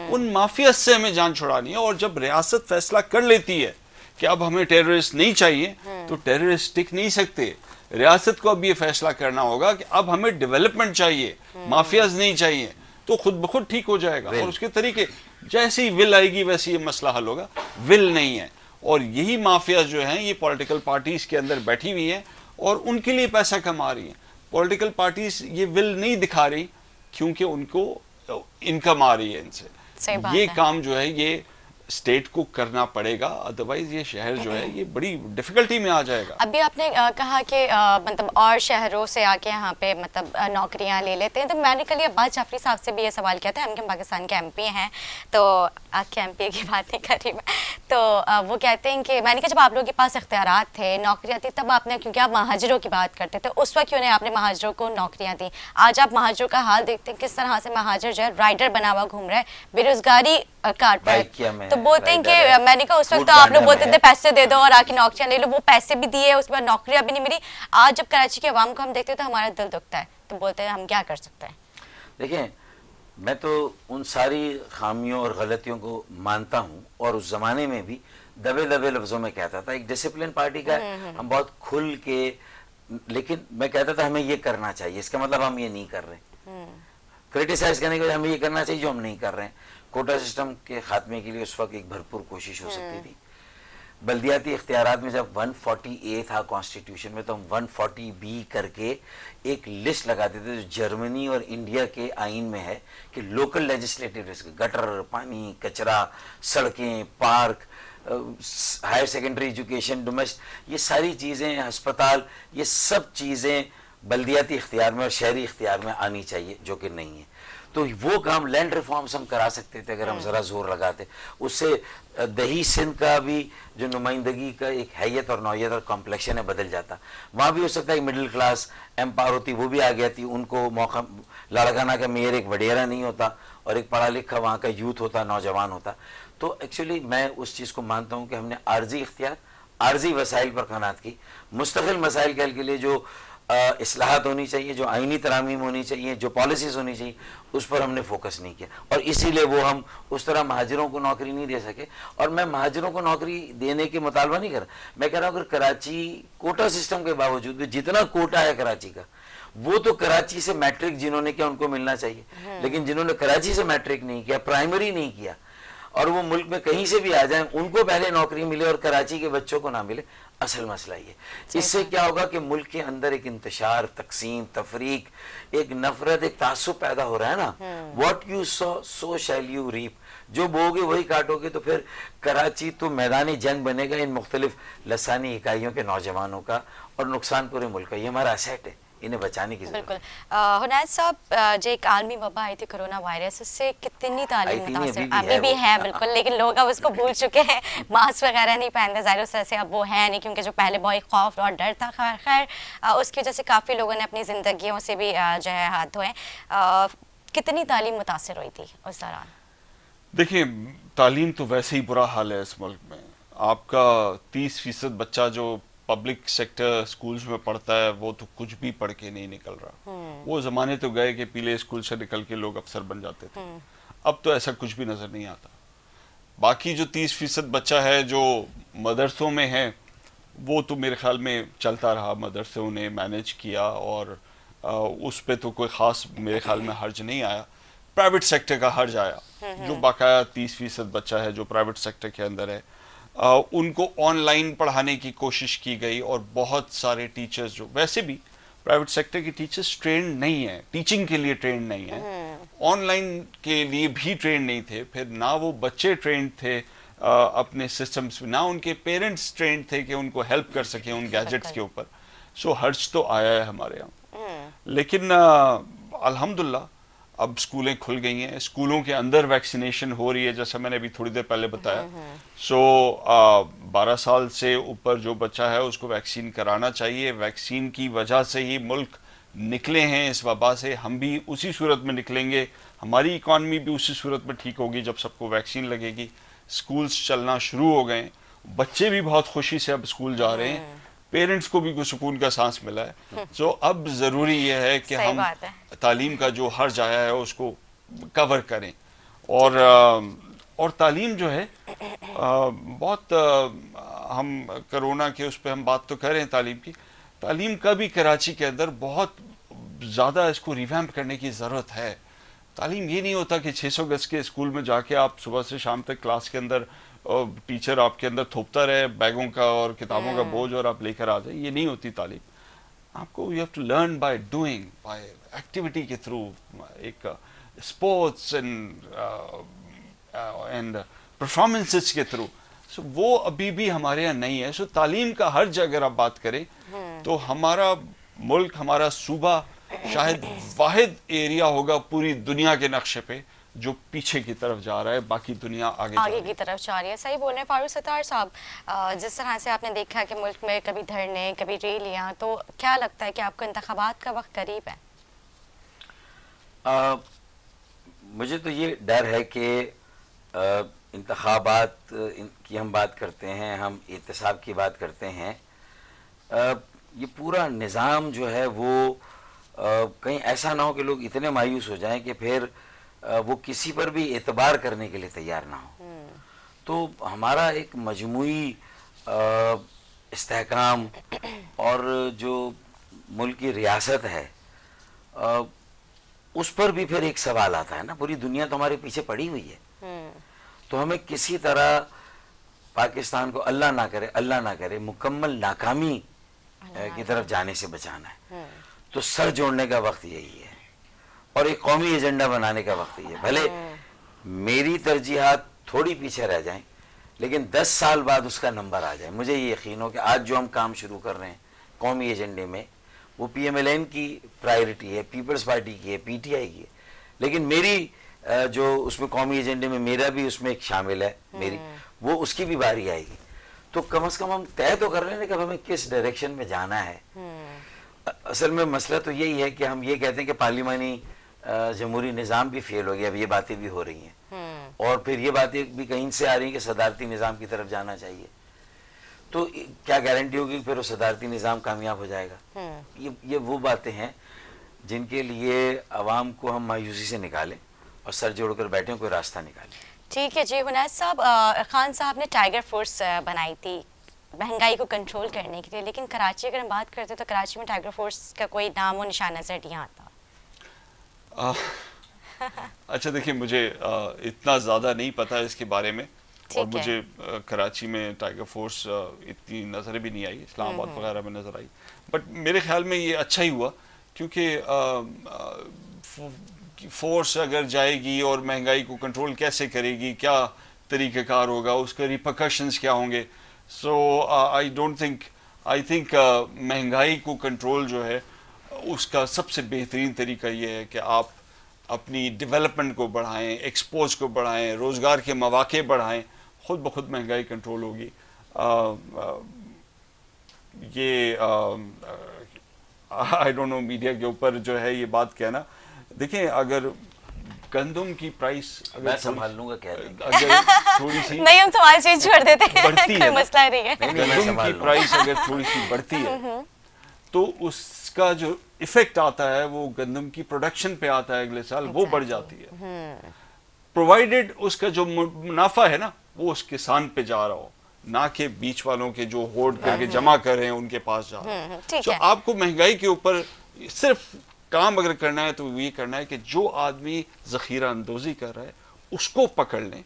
ان مافیاز سے ہمیں جان چھڑانی ہے, اور جب ریاست فیصلہ کر لیتی ہے کہ اب ہمیں ٹیررسٹ نہیں چاہیے تو ٹیررسٹ ٹک نہیں سکتے. ریاست کو اب یہ فیصلہ کرنا ہوگا کہ اب ہمیں ڈیولپمنٹ چاہیے, مافیاز نہیں چاہیے, تو خود بخود ٹھیک ہو جائے گا. اور اس کے طریقے جیسی ول آئے گی ویسی یہ مسئلہ حل ہوگا. ول نہیں ہے, اور یہی مافیاز جو ہیں یہ پولیٹیکل پارٹیز کے اندر بیٹھی ہوئی ہیں اور ان کے لیے پیسہ کما رہی ہیں. پولیٹیکل پارٹیز یہ ول نہیں دکھا رہی کیونکہ ان کو انکم آ رہی ہے ان سے. یہ کام جو ہے یہ اسٹیٹ کو کرنا پڑے گا, ادروائز یہ شہر جو ہے یہ بڑی ڈیفیکلٹی میں آ جائے گا. ابھی آپ نے کہا کہ مطلب اور شہروں سے آ کے یہاں پہ مطلب نوکریاں لے لیتے ہیں, تو میں نے کل عباس جعفری صاحب سے بھی یہ سوال کیا تھا, ہم پاکستان کے ایم پی ہیں, تو آپ کے ایم پی کی بات نہیں کر رہی میں, تو وہ کہتے ہیں کہ میں نے کہا جب آپ لوگوں کے پاس اختیارات تھے, نوکریاں تھی, تب آپ نے, کیونکہ آپ مہاجروں کی بات کرتے تھے, اس وقت کیوں نہیں آپ نے مہاجروں کو نوکریاں دی. آج آپ مہاجروں کا حال دیکھتے ہیں کس طرح سے مہاجر جو ہے رائڈر بنا ہوا گھوم رہا ہے, بے روزگاری کارڈ پر, تو بولتے ہیں کہ میں نے کہا اس وقت تو آپ لوگ بولتے تھے پیسے دے دو اور آ کے نوکریاں لے لو, وہ پیسے بھی دیے, اس کے بعد نوکریاں بھی نہیں ملی. آج جب کراچی کے عوام کو ہم دیکھتے ہیں تو ہمارا دل دکھتا ہے, تو بولتے ہیں ہم کیا کر سکتے ہیں. دیکھیں میں تو ان ساری خامیوں اور غلطیوں کو مانتا ہوں, اور اس زمانے میں بھی دبے دبے لفظوں میں کہتا تھا. ایک ڈسپلن پارٹی کا ہم بہت کھل کے, لیکن میں کہتا تھا ہمیں یہ کرنا چاہیے, اس کا مطلب ہم یہ نہیں کر رہے. کریٹیسائز کرنے کے بعد ہمیں یہ کرنا چاہیے جو ہم نہیں کر رہے ہیں. کوٹا سسٹم کے خاتمے کے لیے اس وقت ایک بھرپور کوشش ہو سکتی تھی. بلدیاتی اختیارات میں جب 140A تھا کانسٹیٹیوشن میں, تو ہم 140B کر کے ایک لسٹ لگاتے تھے جو جرمنی اور انڈیا کے آئین میں ہے کہ لوکل لیجسلیٹو رسک, گٹر, پانی, کچرا, سڑکیں, پارک, ہائر سیکنڈری ایجوکیشن, یہ ساری چیزیں, ہسپتال, یہ سب چیزیں بلدیاتی اختیار میں اور شہری اختیار میں آنی چاہیے, جو کہ نہیں ہے. تو وہ کام لینڈ ریفارمز ہم کرا سکتے تھے اگر ہم ذرا زور لگاتے. اس سے دہی سندھ کا بھی جو نمائندگی کا ایک حیت اور نوعیت اور کمپلیکشن ہے بدل جاتا. وہاں بھی ہو سکتا ہے مڈل کلاس امپاور ہوتی, وہ بھی آ گیا تھی, ان کو موقع, لاڑکانہ کا میئر ایک وڈیرا نہیں ہوتا اور ایک پڑھا لکھا وہاں کا یوتھ ہوتا, نوجوان ہوتا. تو ایکچولی میں اس چیز کو مانتا ہوں کہ ہم نے عارضی اختیار, عارضی وسائل پر قناعت کی. مستقل مسائل کے حل کے لیے جو اصلاحات ہونی چاہیے, جو آئینی ترامیم ہونی چاہیے, جو پالیسیز ہونی چاہیے, اس پر ہم نے فوکس نہیں کیا, اور اسی لیے وہ ہم اس طرح مہاجروں کو نوکری نہیں دے سکے. اور میں مہاجروں کو نوکری دینے کے مطالبہ نہیں کر رہا, میں کہہ رہا ہوں اگر کراچی کوٹا سسٹم کے باوجود بھی جتنا کوٹا ہے کراچی کا, وہ تو کراچی سے میٹرک جنہوں نے کیا ان کو ملنا چاہیے, لیکن جنہوں نے کراچی سے میٹرک نہیں کیا, پرائمری نہیں کیا, اور وہ ملک میں کہیں سے بھی آ جائیں, ان کو پہلے نوکری ملے اور کراچی کے بچوں کو نہ ملے. اصل مسئلہ یہ, اس سے کیا ہوگا کہ ملک کے اندر ایک انتشار, تقسیم, تفریق, ایک نفرت, ایک تعصب پیدا ہو رہا ہے نا. What you sow so shall you reap, جو بو گے وہی کاٹو گے. تو پھر کراچی تو میدانی جنگ بنے گا ان مختلف لسانی اکائیوں کے نوجوانوں کا, اور نقصان پورے ملک کا. یہ ہمارا ایسیٹ ہے, انہیں بچانے کی ضرورت ہے. بالکل. حنیت صاحب, جو ایک عالمی وبا آئی تھی کرونا وائرس, اس سے کتنی تعلیم متاثر, ابھی بھی ہے بالکل, لیکن لوگ اب اس کو بھول چکے ہیں, ماسک وغیرہ نہیں پہنتے, ظاہر اس طرح سے اب وہ ہے نہیں, کیونکہ جو پہلے بہت خوف اور ڈر تھا, خیر اس کی وجہ سے کافی لوگوں نے اپنی زندگیوں سے بھی جو ہے ہاتھ دھوئے. کتنی تعلیم متاثر ہوئی تھی اس دوران؟ دیکھیں, تعلیم تو ویسے ہی برا حال ہے اس ملک میں. آپ کا 30% بچہ جو پبلک سیکٹر سکولز میں پڑھتا ہے, وہ تو کچھ بھی پڑھ کے نہیں نکل رہا. وہ زمانے تو گئے کہ پیلے اسکول سے نکل کے لوگ افسر بن جاتے تھے. اب تو ایسا کچھ بھی نظر نہیں آتا. باقی جو 30% بچہ ہے جو مدرسوں میں ہے, وہ تو میرے خیال میں چلتا رہا, مدرسوں نے مینیج کیا, اور اس پہ تو کوئی خاص میرے خیال میں حرج نہیں آیا. پرائیویٹ سیکٹر کا حرج آیا, جو باقاعدہ 30% بچہ ہے جو پرائیویٹ سیکٹر کے اندر ہے, ان کو آن لائن پڑھانے کی کوشش کی گئی. اور بہت سارے ٹیچرز جو ویسے بھی پرائیویٹ سیکٹر کی ٹیچرز ٹرینڈ نہیں ہیں, ٹیچنگ کے لیے ٹرینڈ نہیں ہیں, آن لائن کے لیے بھی ٹرینڈ نہیں تھے. پھر نہ وہ بچے ٹرینڈ تھے اپنے سسٹمز میں, نہ ان کے پیرنٹس ٹرینڈ تھے کہ ان کو ہیلپ کر سکیں ان گیجٹس کے اوپر. سو حرج تو آیا ہے ہمارے یہاں. لیکن الحمدللہ اب اسکولیں کھل گئی ہیں, اسکولوں کے اندر ویکسینیشن ہو رہی ہے, جیسا میں نے ابھی تھوڑی دیر پہلے بتایا. سو 12 سال سے اوپر جو بچہ ہے اس کو ویکسین کرانا چاہیے. ویکسین کی وجہ سے ہی ملک نکلے ہیں اس وبا سے, ہم بھی اسی صورت میں نکلیں گے, ہماری اکانومی بھی اسی صورت میں ٹھیک ہوگی جب سب کو ویکسین لگے گی. اسکولز چلنا شروع ہو گئے, بچے بھی بہت خوشی سے اب اسکول جا رہے ہیں, پیرنٹس کو بھی کوئی سکون کا سانس ملا ہے. سو اب ضروری یہ ہے کہ ہم تعلیم کا جو حرج آیا ہے اس کو کور کریں. اور تعلیم جو ہے بہت, ہم کرونا کے اس پہ ہم بات تو کر رہے ہیں تعلیم کی, تعلیم کا بھی کراچی کے اندر بہت زیادہ اس کو ریویمپ کرنے کی ضرورت ہے. تعلیم یہ نہیں ہوتا کہ 600 گز کے اسکول میں جا کے آپ صبح سے شام تک کلاس کے اندر ٹیچر آپ کے اندر تھوپتا رہے بیگوں کا اور کتابوں کا بوجھ اور آپ لے کر آ جائیں. یہ نہیں ہوتی تعلیم. آپ کو you have to learn by doing, by activity کے تھرو, ایک اسپورٹس اینڈ پرفارمنسز کے تھرو. سو وہ ابھی بھی ہمارے یہاں نہیں ہے. سو تعلیم کا حرج اگر آپ بات کریں تو ہمارا ملک, ہمارا صوبہ شاید واحد ایریا ہوگا پوری دنیا کے نقشے پہ جو پیچھے کی طرف جا رہا ہے, باقی دنیا آگے کی طرف جا رہی ہے. صحیح بول رہے ہیں فاروق ستار صاحب. جس طرح سے آپ نے دیکھا کہ ملک میں کبھی دھرنے کبھی ریلیاں, تو کیا لگتا ہے کہ آپ کو انتخابات کا وقت قریب ہے؟ مجھے تو یہ ڈر ہے کہ انتخابات کی ہم بات کرتے ہیں, ہم احتساب کی بات کرتے ہیں, یہ پورا نظام جو ہے وہ کہیں ایسا نہ ہو کہ لوگ اتنے مایوس ہو جائیں کہ پھر وہ کسی پر بھی اعتبار کرنے کے لیے تیار نہ ہو. تو ہمارا ایک مجموعی استحکام اور جو ملک کی ریاست ہے اس پر بھی پھر ایک سوال آتا ہے نا. پوری دنیا تو ہمارے پیچھے پڑی ہوئی ہے, تو ہمیں کسی طرح پاکستان کو اللہ نہ کرے مکمل ناکامی کی طرف جانے سے بچانا ہے. تو سر جوڑنے کا وقت یہی ہے اور ایک قومی ایجنڈا بنانے کا وقت یہ ہے. بھلے میری ترجیحات تھوڑی پیچھے رہ جائیں لیکن 10 سال بعد اس کا نمبر آ جائے. مجھے یہ یقین ہو کہ آج جو ہم کام شروع کر رہے ہیں قومی ایجنڈے میں, وہ پی ایم ایل این کی پرائیورٹی ہے, پیپلز پارٹی کی ہے, پی ٹی آئی کی ہے, لیکن میری جو اس میں قومی ایجنڈے میں میرا بھی اس میں ایک شامل ہے میری، وہ اس کی بھی باری آئے گی. تو کم از کم ہم طے تو کر رہے ہیں کہ ہمیں کس ڈائریکشن میں جانا ہے. اصل میں مسئلہ تو یہی ہے کہ ہم یہ کہتے ہیں کہ پارلیمانی جمہوری نظام بھی فیل ہو گیا. اب یہ باتیں بھی ہو رہی ہیں اور پھر یہ باتیں بھی کہیں سے آ رہی ہیں کہ صدارتی نظام کی طرف جانا چاہیے. تو کیا گارنٹی ہوگی کہ پھر وہ صدارتی نظام کامیاب ہو جائے گا؟ یہ وہ باتیں ہیں جن کے لیے عوام کو ہم مایوسی سے نکالیں اور سر جوڑ کر بیٹھیں، کوئی راستہ نکالیں. ٹھیک ہے جی. حنیت صاحب، خان صاحب نے ٹائیگر فورس بنائی تھی مہنگائی کو کنٹرول کرنے کے لیے، لیکن کراچی اگر ہم بات کرتے تو کراچی میں ٹائیگر فورس کا کوئی نام و نشان نظر نہیں آتا. اچھا دیکھیں، مجھے اتنا زیادہ نہیں پتا اس کے بارے میں، اور مجھے کراچی میں ٹائیگر فورس اتنی نظر بھی نہیں آئی، اسلام آباد وغیرہ میں نظر آئی. بٹ میرے خیال میں یہ اچھا ہی ہوا، کیونکہ فورس اگر جائے گی اور مہنگائی کو کنٹرول کیسے کرے گی، کیا طریقہ کار ہوگا، اس کے ریپرکشنز کیا ہوں گے. سو آئی تھنک مہنگائی کو کنٹرول جو ہے اس کا سب سے بہترین طریقہ یہ ہے کہ آپ اپنی ڈیولپمنٹ کو بڑھائیں، ایکسپورٹس کو بڑھائیں، روزگار کے مواقع بڑھائیں، خود بخود مہنگائی کنٹرول ہوگی. یہ آئی ڈونٹ نو میڈیا کے اوپر جو ہے یہ بات کہنا. دیکھیں، اگر گندم کی پرائس میں سنبھال لوں گا، کہہ دیں گے اگر تھوڑی سی نہیں، ہم سوال چینج کر دیتے ہیں، بڑھتی ہے کوئی مسئلہ نہیں ہے. گندم کی پرائس اگر تھوڑی سی بڑھتی ہے تو اس کا جو ایفیکٹ آتا ہے وہ گندم کی پروڈکشن پہ آتا ہے اگلے سال، وہ بڑھ جاتی ہے، پرووائڈڈ اس کا جو منافع ہے نا وہ اس کسان پہ جا رہا ہو، نہ کہ بیچ والوں کے جو ہوڑ کر کے جمع کر رہے ہیں ان کے پاس جا رہا ہے. تو آپ کو مہنگائی کے اوپر صرف کام اگر کرنا ہے تو یہ کرنا ہے کہ جو آدمی ذخیرہ اندوزی کر رہا ہے اس کو پکڑ لیں.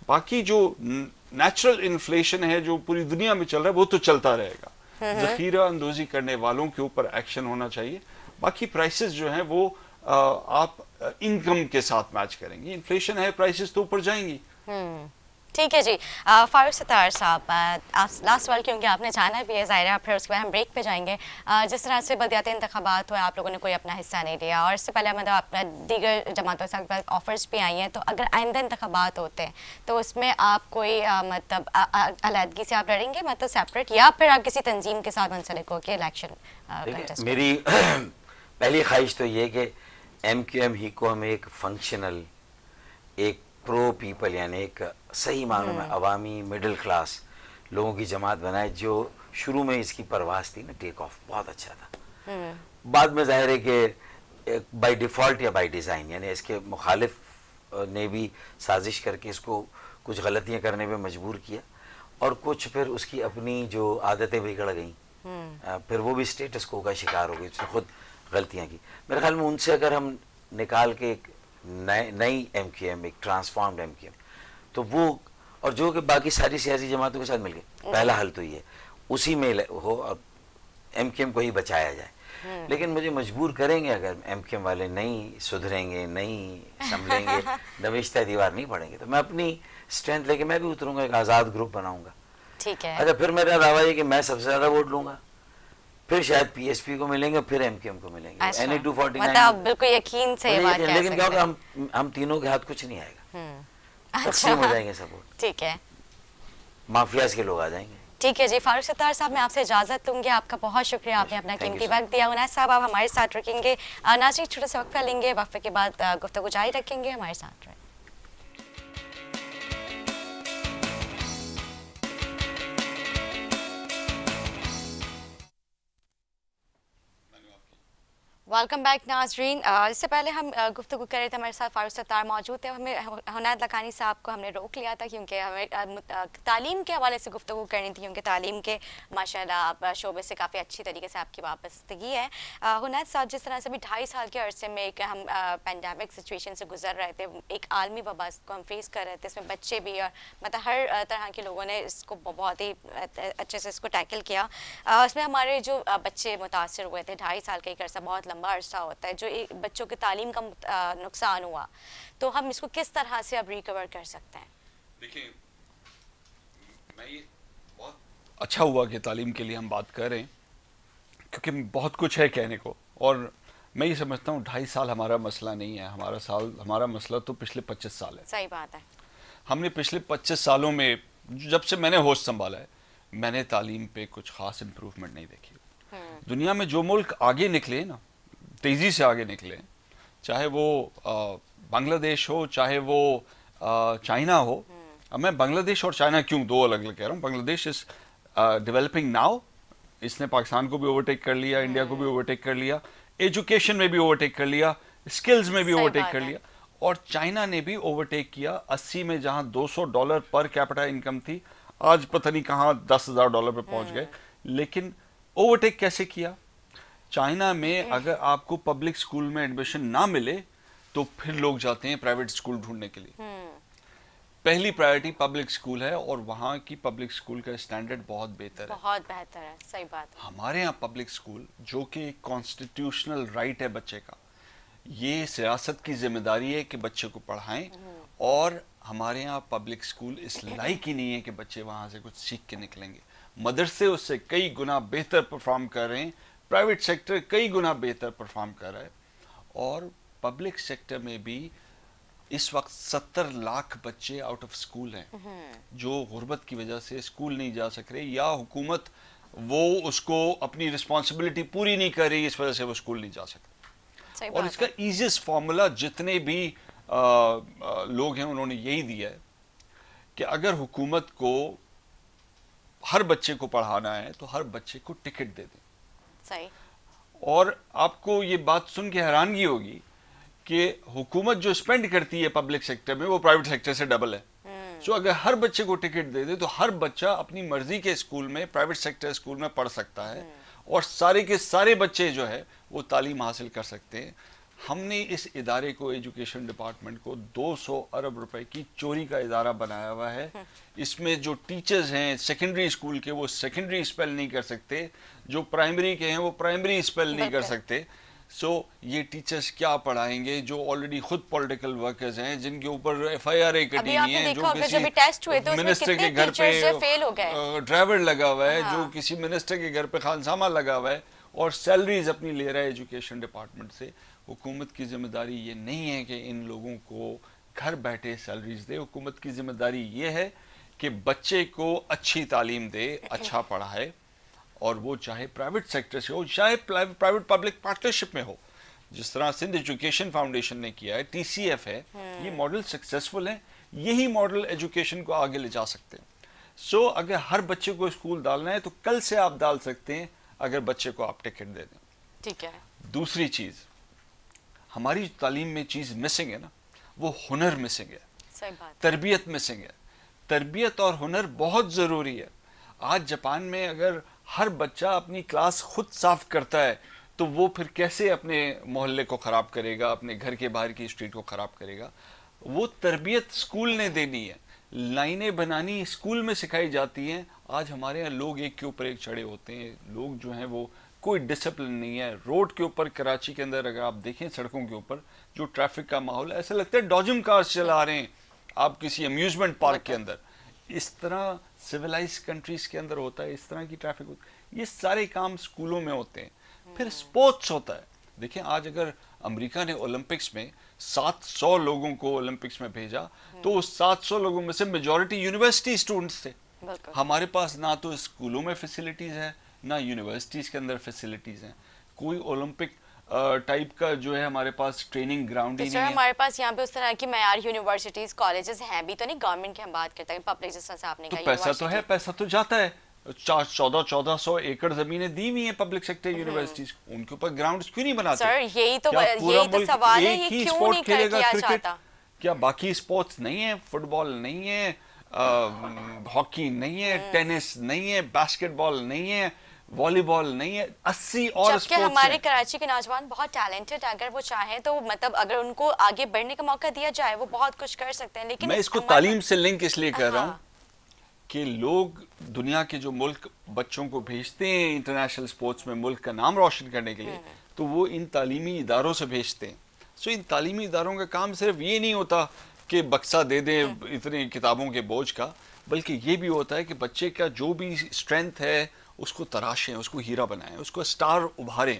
باقی جو نیچرل انفلیشن ہے جو پوری دنیا میں چل رہا ہے وہ تو چلتا رہے گا. ذخیرہ اندوزی کرنے والوں کے اوپر ایکشن ہونا چاہیے. باقی پرائسز جو ہیں وہ آپ انکم کے ساتھ میچ کریں گی. انفلیشن ہے، پرائسز تو اوپر جائیں گی. ٹھیک ہے جی. فاروق ستار صاحب، لاسٹ سوال کیونکہ آپ نے جانا بھی ہے ظاہرہ، پھر اس کے بعد ہم بریک پہ جائیں گے. جس طرح سے بلدیاتی انتخابات ہوئے، آپ لوگوں نے کوئی اپنا حصہ نہیں لیا، اور اس سے پہلے مطلب اپنا دیگر جماعتوں کے ساتھ آفرز بھی آئی ہیں، تو اگر آئندہ انتخابات ہوتے ہیں تو اس میں آپ کوئی مطلب علیحدگی سے آپ لڑیں گے، مطلب سیپریٹ، یا پھر آپ کسی تنظیم کے ساتھ منسلک ہو کے الیکشن؟ میری پہلی خواہش تو یہ کہ ایم کیو ایم ہی کو ہم ایک فنکشنل، ایک پرو پیپل، یعنی ایک صحیح معنوں میں عوامی مڈل کلاس لوگوں کی جماعت بنائے. جو شروع میں اس کی پرواز تھی نا، ٹیک آف بہت اچھا تھا. بعد میں ظاہر ہے کہ بائی ڈیفالٹ یا بائی ڈیزائن، یعنی اس کے مخالف نے بھی سازش کر کے اس کو کچھ غلطیاں کرنے پہ مجبور کیا، اور کچھ پھر اس کی اپنی جو عادتیں بگڑ گئیں، پھر وہ بھی اسٹیٹس کو کا شکار ہو گئی، اس نے خود غلطیاں کی. میرے خیال میں ان سے اگر ہم نکال کے ایک نئی ایم کیو ایم، ایک ٹرانسفارمڈ ایم کیو ایم، تو وہ، اور جو کہ باقی ساری سیاسی جماعتوں کے ساتھ مل کے، پہلا حل تو یہ اسی میں ہو اور ایم کیو ایم کو ہی بچایا جائے. لیکن مجھے مجبور کریں گے اگر ایم کیو ایم والے نہیں سدھریں گے، نہیں سنبھلیں گے، نوشتہ دیوار نہیں پڑیں گے، تو میں اپنی اسٹرینتھ لے کے میں بھی اتروں گا، ایک آزاد گروپ بناؤں گا. ٹھیک ہے. اچھا، پھر میرا دعویٰ یہ کہ میں سب سے زیادہ ووٹ لوں گا، پھر شاید پی ایس پی کو ملیں گے، پھر ایم کیو ایم کو ملیں گے. این ای 249 مطلب بالکل یقین سے یہ بات کہہ سکتے ہیں. لیکن کیا ہوگا، ہم تینوں کے ہاتھ کچھ نہیں آئے گا، تقسیم ہو جائیں گے سپورٹ. ٹھیک ہے. مافیاز کے لوگ آ جائیں گے. ٹھیک ہے جی. فاروق ستار صاحب، میں آپ سے اجازت لوں گی. آپ کا بہت شکریہ، آپ نے اپنا قیمتی وقت دیا. عنایت صاحب، آپ ہمارے ساتھ رکھیں گے. ناظرین، چھوٹا سا وقفہ لیں گے، وقفے کے بعد گفتگو جاری رکھیں گے. ہمارے ساتھ رہیں. ویلکم بیک ناظرین. اس سے پہلے ہم گفتگو کر رہے تھے، ہمارے ساتھ فاروق ستار موجود تھے. ہمیں عنایت لکھانی صاحب کو ہم نے روک لیا تھا کیونکہ ہمیں تعلیم کے حوالے سے گفتگو کرنی تھی، کیونکہ تعلیم کے ماشاءاللہ شعبے سے کافی اچھی طریقے سے آپ کی وابستگی ہے. عنایت صاحب، جس طرح سے بھی 2.5 سال کے عرصے میں ایک ہم پینڈیمک سچویشن سے گزر رہے تھے، ایک عالمی وبا کو ہم فیس کر رہے تھے، اس میں بچے بھی اور مطلب ہر طرح کے لوگوں نے اس کو بہت ہی اچھے سے اس کو ٹیکل کیا. اس میں ہمارے جو بچے متاثر ہوئے تھے، 2.5 سال کا ایک عرصہ بہت لمبا عرصہ ہوتا ہے، جو بچوں کی تعلیم کا نقصان ہوا، تو ہم اس کو کس طرح سے اب ریکور کر سکتے ہیں؟ دیکھیں، میں یہ بہت اچھا ہوا کہ تعلیم کے لیے ہم بات کر رہے ہیں، کیونکہ بہت کچھ ہے کہنے کو، اور میں یہ سمجھتا ہوں 2.5 سال ہمارا مسئلہ نہیں ہے، ہمارا مسئلہ تو پچھلے 25 سال ہے. صحیح بات ہے. ہم نے پچھلے 25 سالوں میں جب سے میں نے ہوش سنبھالا ہے میں نے تعلیم پہ کچھ خاص امپروومنٹ نہیں دیکھی. دنیا میں جو ملک آگے نکلے نا، تیزی سے آگے نکلے، چاہے وہ بنگلہ دیش ہو، چاہے وہ چائنا ہو. اب میں بنگلہ دیش اور چائنا کیوں دو الگ الگ کہہ رہا ہوں. بنگلہ دیش از ڈیولپنگ ناؤ، اس نے پاکستان کو بھی اوورٹیک کر لیا، انڈیا کو بھی اوورٹیک کر لیا، ایجوکیشن میں بھی اوورٹیک کر لیا، اسکلز میں بھی اوورٹیک کر لیا. اور چائنا نے بھی اوورٹیک کیا. 80 میں جہاں $200 پر کیپٹا انکم تھی، آج پتہ نہیں کہاں $10,000 پہ پہنچ گئے. لیکن اوورٹیک کیسے کیا؟ چائنا میں اگر آپ کو پبلک اسکول میں ایڈمیشن نہ ملے تو پھر لوگ جاتے ہیں پرائیویٹ اسکول ڈھونڈنے کے لیے. پہلی پرائیورٹی پبلک اسکول ہے، اور وہاں کی پبلک اسکول کا اسٹینڈرڈ بہت بہتر ہے. بہت بہتر ہے. صحیح بات. ہمارے ہاں پبلک اسکول جو کہ ایک کانسٹیٹیوشنل رائٹ ہے بچے کا، یہ سیاست کی ذمہ داری ہے کہ بچے کو پڑھائیں. اور ہمارے ہاں پبلک اسکول اس لائق ہی نہیں ہے کہ بچے وہاں سے کچھ سیکھ کے نکلیں گے. مدرسے اس سے کئی گنا بہتر پرفارم کر رہے ہیں، پرائیویٹ سیکٹر کئی گنا بہتر پرفارم کر رہا ہے. اور پبلک سیکٹر میں بھی اس وقت 70 لاکھ بچے آؤٹ آف اسکول ہیں جو غربت کی وجہ سے اسکول نہیں جا سک رہے، یا حکومت وہ اس کو اپنی رسپانسبلٹی پوری نہیں کر رہی، اس وجہ سے وہ اسکول نہیں جا سکتے. اور اس کا ایزیسٹ فارمولا جتنے بھی لوگ ہیں انہوں نے یہی دیا ہے کہ اگر حکومت کو ہر بچے کو پڑھانا ہے تو ہر بچے کو ٹکٹ دے دیں. صحیح. اور آپ کو یہ بات سن کے حیرانگی ہوگی کہ حکومت جو اسپینڈ کرتی ہے پبلک سیکٹر میں وہ پرائیویٹ سیکٹر سے ڈبل ہے. سو اگر ہر بچے کو ٹکٹ دے دے تو ہر بچہ اپنی مرضی کے اسکول میں، پرائیویٹ سیکٹر اسکول میں پڑھ سکتا ہے، اور سارے کے سارے بچے جو ہے وہ تعلیم حاصل کر سکتے ہیں. ہم نے اس ادارے کو، ایجوکیشن ڈپارٹمنٹ کو 200 ارب روپے کی چوری کا ادارہ بنایا ہوا ہے. اس میں جو ٹیچرز ہیں سیکنڈری اسکول کے وہ سیکنڈری اسپیل نہیں کر سکتے، جو پرائمری کے ہیں وہ پرائمری اسپیل نہیں کر سکتے. سو یہ ٹیچرز کیا پڑھائیں گے جو آلریڈی خود پولیٹیکل ورکرز ہیں، جن کے اوپر FIR کٹی ہوئی ہیں، جو کسی منسٹر کے گھر پہ ڈرائیور لگا ہوا ہے، جو کسی منسٹر کے گھر پہ خانسامہ لگا ہوا ہے، اور سیلریز اپنی لے رہا ہے ایجوکیشن ڈپارٹمنٹ سے. حکومت کی ذمہ داری یہ نہیں ہے کہ ان لوگوں کو گھر بیٹھے سیلریز دے. حکومت کی ذمہ داری یہ ہے کہ بچے کو اچھی تعلیم دے، اچھا پڑھائے، اور وہ چاہے پرائیویٹ سیکٹر سے ہو، چاہے پرائیویٹ پبلک پارٹنرشپ میں ہو، جس طرح سندھ ایجوکیشن فاؤنڈیشن نے کیا ہے، TCF ہے. یہ ماڈل سکسیسفل ہے، یہی ماڈل ایجوکیشن کو آگے لے جا سکتے ہیں. سو اگر ہر بچے کو اسکول ڈالنا ہے تو کل سے آپ ڈال سکتے ہیں اگر بچے کو آپ ٹکٹ دے دیں. ٹھیک ہے. دوسری چیز، ہماری تعلیم میں چیز مسنگ ہے نا، وہ ہنر مسنگ ہے. صحیح بات. تربیت مسنگ ہے. تربیت اور ہنر بہت ضروری ہے. آج جاپان میں اگر ہر بچہ اپنی کلاس خود صاف کرتا ہے تو وہ پھر کیسے اپنے محلے کو خراب کرے گا، اپنے گھر کے باہر کی اسٹریٹ کو خراب کرے گا؟ وہ تربیت اسکول نے دینی ہے. لائنیں بنانی اسکول میں سکھائی جاتی ہیں. آج ہمارے یہاں لوگ ایک کے اوپر ایک چڑھے ہوتے ہیں. لوگ جو ہیں وہ کوئی ڈسپلن نہیں ہے. روڈ کے اوپر کراچی کے اندر اگر آپ دیکھیں سڑکوں کے اوپر جو ٹریفک کا ماحول ہے، ایسا لگتا ہے ڈوجم کارز چلا رہے ہیں آپ کسی امیوزمنٹ پارک کے اندر. اس طرح سویلائز کنٹریز کے اندر ہوتا ہے، اس طرح کی ٹریفک ہوتی ہے. یہ سارے کام اسکولوں میں ہوتے ہیں. پھر سپورٹس ہوتا ہے. دیکھیں آج اگر امریکہ نے اولمپکس میں 700 لوگوں کو اولمپکس میں بھیجا تو اس 700 لوگوں میں سے میجورٹی یونیورسٹی اسٹوڈنٹس تھے. ہمارے پاس نہ تو اسکولوں میں فیسلٹیز ہے، نہ یونیورسٹیز کے اندر فیسلٹیز ہیں. کوئی اولمپک ٹائپ کا جو ہے ہمارے پاس ٹریننگ گراؤنڈ ہی نہیں ہے. ہمارے پاس یہاں پہ اس طرح کی معیار یونیورسٹیز کالجز ہیں بھی تو نہیں. گورنمنٹ کی ہم بات کرتے ہیں، پبلک جس طرح سے آپ نے کہا پیسہ تو ہے، پیسہ تو جاتا ہے. 1400 ایکڑ زمینیں دی ہوئی ہیں پبلک سیکٹر یونیورسٹیز، ان کے اوپر گراؤنڈز کیوں نہیں بناتے؟ سر یہی تو سوال ہے، یہ کیوں نہیں کیا جاتا؟ کیا باقی اسپورٹس نہیں ہیں؟ فٹ بال نہیں ہے، ہاکی نہیں ہے، ٹینس نہیں ہے، باسکٹ بال نہیں ہے، والی بال نہیں ہے، 80 اور جبکہ ہمارے کراچی کے نوجوان بہت ٹیلنٹڈ، اگر وہ چاہیں تو مطلب اگر ان کو آگے بڑھنے کا موقع دیا جائے وہ بہت کچھ کر سکتے ہیں. لیکن میں اس کو تعلیم سے لنک اس لیے کر رہا ہوں کہ لوگ دنیا کے جو ملک بچوں کو بھیجتے ہیں انٹرنیشنل سپورٹس میں ملک کا نام روشن کرنے کے لیے، تو وہ ان تعلیمی اداروں سے بھیجتے ہیں. سو ان تعلیمی اداروں کا کام صرف یہ نہیں ہوتا کہ بکسہ دے دیں اتنی کتابوں کے بوجھ کا، بلکہ یہ بھی ہوتا ہے کہ بچے کا جو بھی اسٹرینتھ ہے اس کو تراشیں، اس کو ہیرا بنائیں، اس کو سٹار ابھاریں.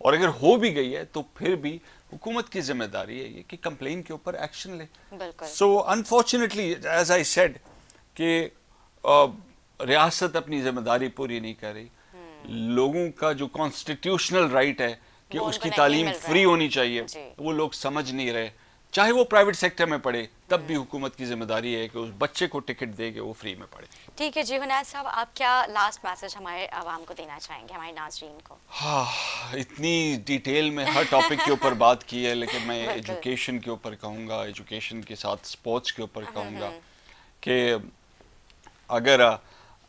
اور اگر ہو بھی گئی ہے تو پھر بھی حکومت کی ذمہ داری ہے یہ کہ کمپلین کے اوپر ایکشن لے. بالکل. سو انفارچونیٹلی ایز آئی سیڈ کہ ریاست اپنی ذمہ داری پوری نہیں کر رہی. لوگوں کا جو کانسٹیٹیوشنل رائٹ ہے کہ وہ اس ان کو کی نہیں تعلیم مل رہا فری ہے. ہونی چاہیے جی. وہ لوگ سمجھ نہیں رہے. چاہے وہ پرائیویٹ سیکٹر میں پڑھے تب بھی حکومت کی ذمہ داری ہے کہ اس بچے کو ٹکٹ دے کہ وہ فری میں پڑھے. ٹھیک ہے جی حنیت صاحب، آپ کیا لاسٹ میسج ہمارے عوام کو دینا چاہیں گے، ہمارے ناظرین کو؟ ہاں اتنی ڈیٹیل میں ہر ٹاپک کے اوپر بات کی ہے، لیکن میں ایجوکیشن کے اوپر کہوں گا، ایجوکیشن کے ساتھ سپورٹس کے اوپر کہوں گا کہ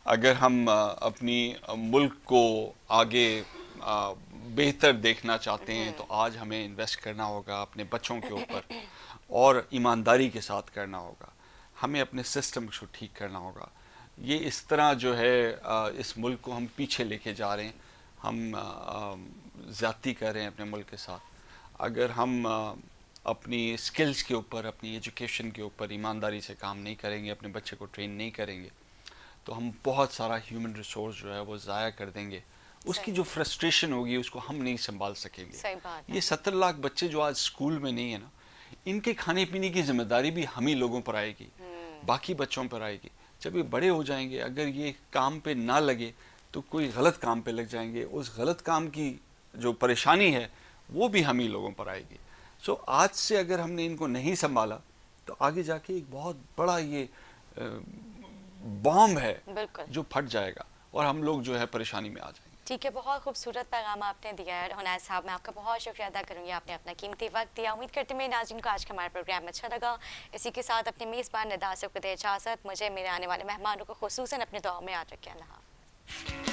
اگر ہم اپنی ملک کو آگے بہتر دیکھنا چاہتے ہیں تو آج ہمیں انویسٹ کرنا ہوگا اپنے بچوں کے اوپر اور ایمانداری کے ساتھ کرنا ہوگا. ہمیں اپنے سسٹم کو ٹھیک کرنا ہوگا. یہ اس طرح جو ہے اس ملک کو ہم پیچھے لے کے جا رہے ہیں، ہم زیادتی کر رہے ہیں اپنے ملک کے ساتھ. اگر ہم اپنی سکلز کے اوپر، اپنی ایجوکیشن کے اوپر ایمانداری سے کام نہیں کریں گے، اپنے بچے کو ٹرین نہیں کریں گے تو ہم بہت سارا ہیومن ریسورس جو ہے وہ ضائع کر دیں گے. اس کی جو فرسٹریشن ہوگی اس کو ہم نہیں سنبھال سکیں گے. صحیح بات ہے. یہ 70 لاکھ بچے جو آج اسکول میں نہیں ہیں نا، ان کے کھانے پینے کی ذمہ داری بھی ہم ہی لوگوں پر آئے گی، باقی بچوں پر آئے گی. جب یہ بڑے ہو جائیں گے اگر یہ کام پہ نہ لگے تو کوئی غلط کام پہ لگ جائیں گے، اس غلط کام کی جو پریشانی ہے وہ بھی ہم ہی لوگوں پر آئے گی. سو آج سے اگر ہم نے ان کو نہیں سنبھالا تو آگے جا کے ایک بہت بڑا یہ بام ہے جو پھٹ جائے گا اور ہم لوگ جو ہے پریشانی میں آ جائیں گے. ٹھیک ہے، بہت خوبصورت پیغام آپ نے دیا ہے حنیت صاحب. میں آپ کا بہت شکریہ ادا کروں گی، آپ نے اپنا قیمتی وقت دیا. امید کرتے ہیں میرے ناظرین کو آج کا ہمارا پروگرام اچھا لگا. اسی کے ساتھ اپنے میزبان ندا صاحب کو دے اجازت. مجھے میرے آنے والے مہمانوں کو خصوصاً اپنے دعاؤں میں یاد رکھیں. اللہ حافظ.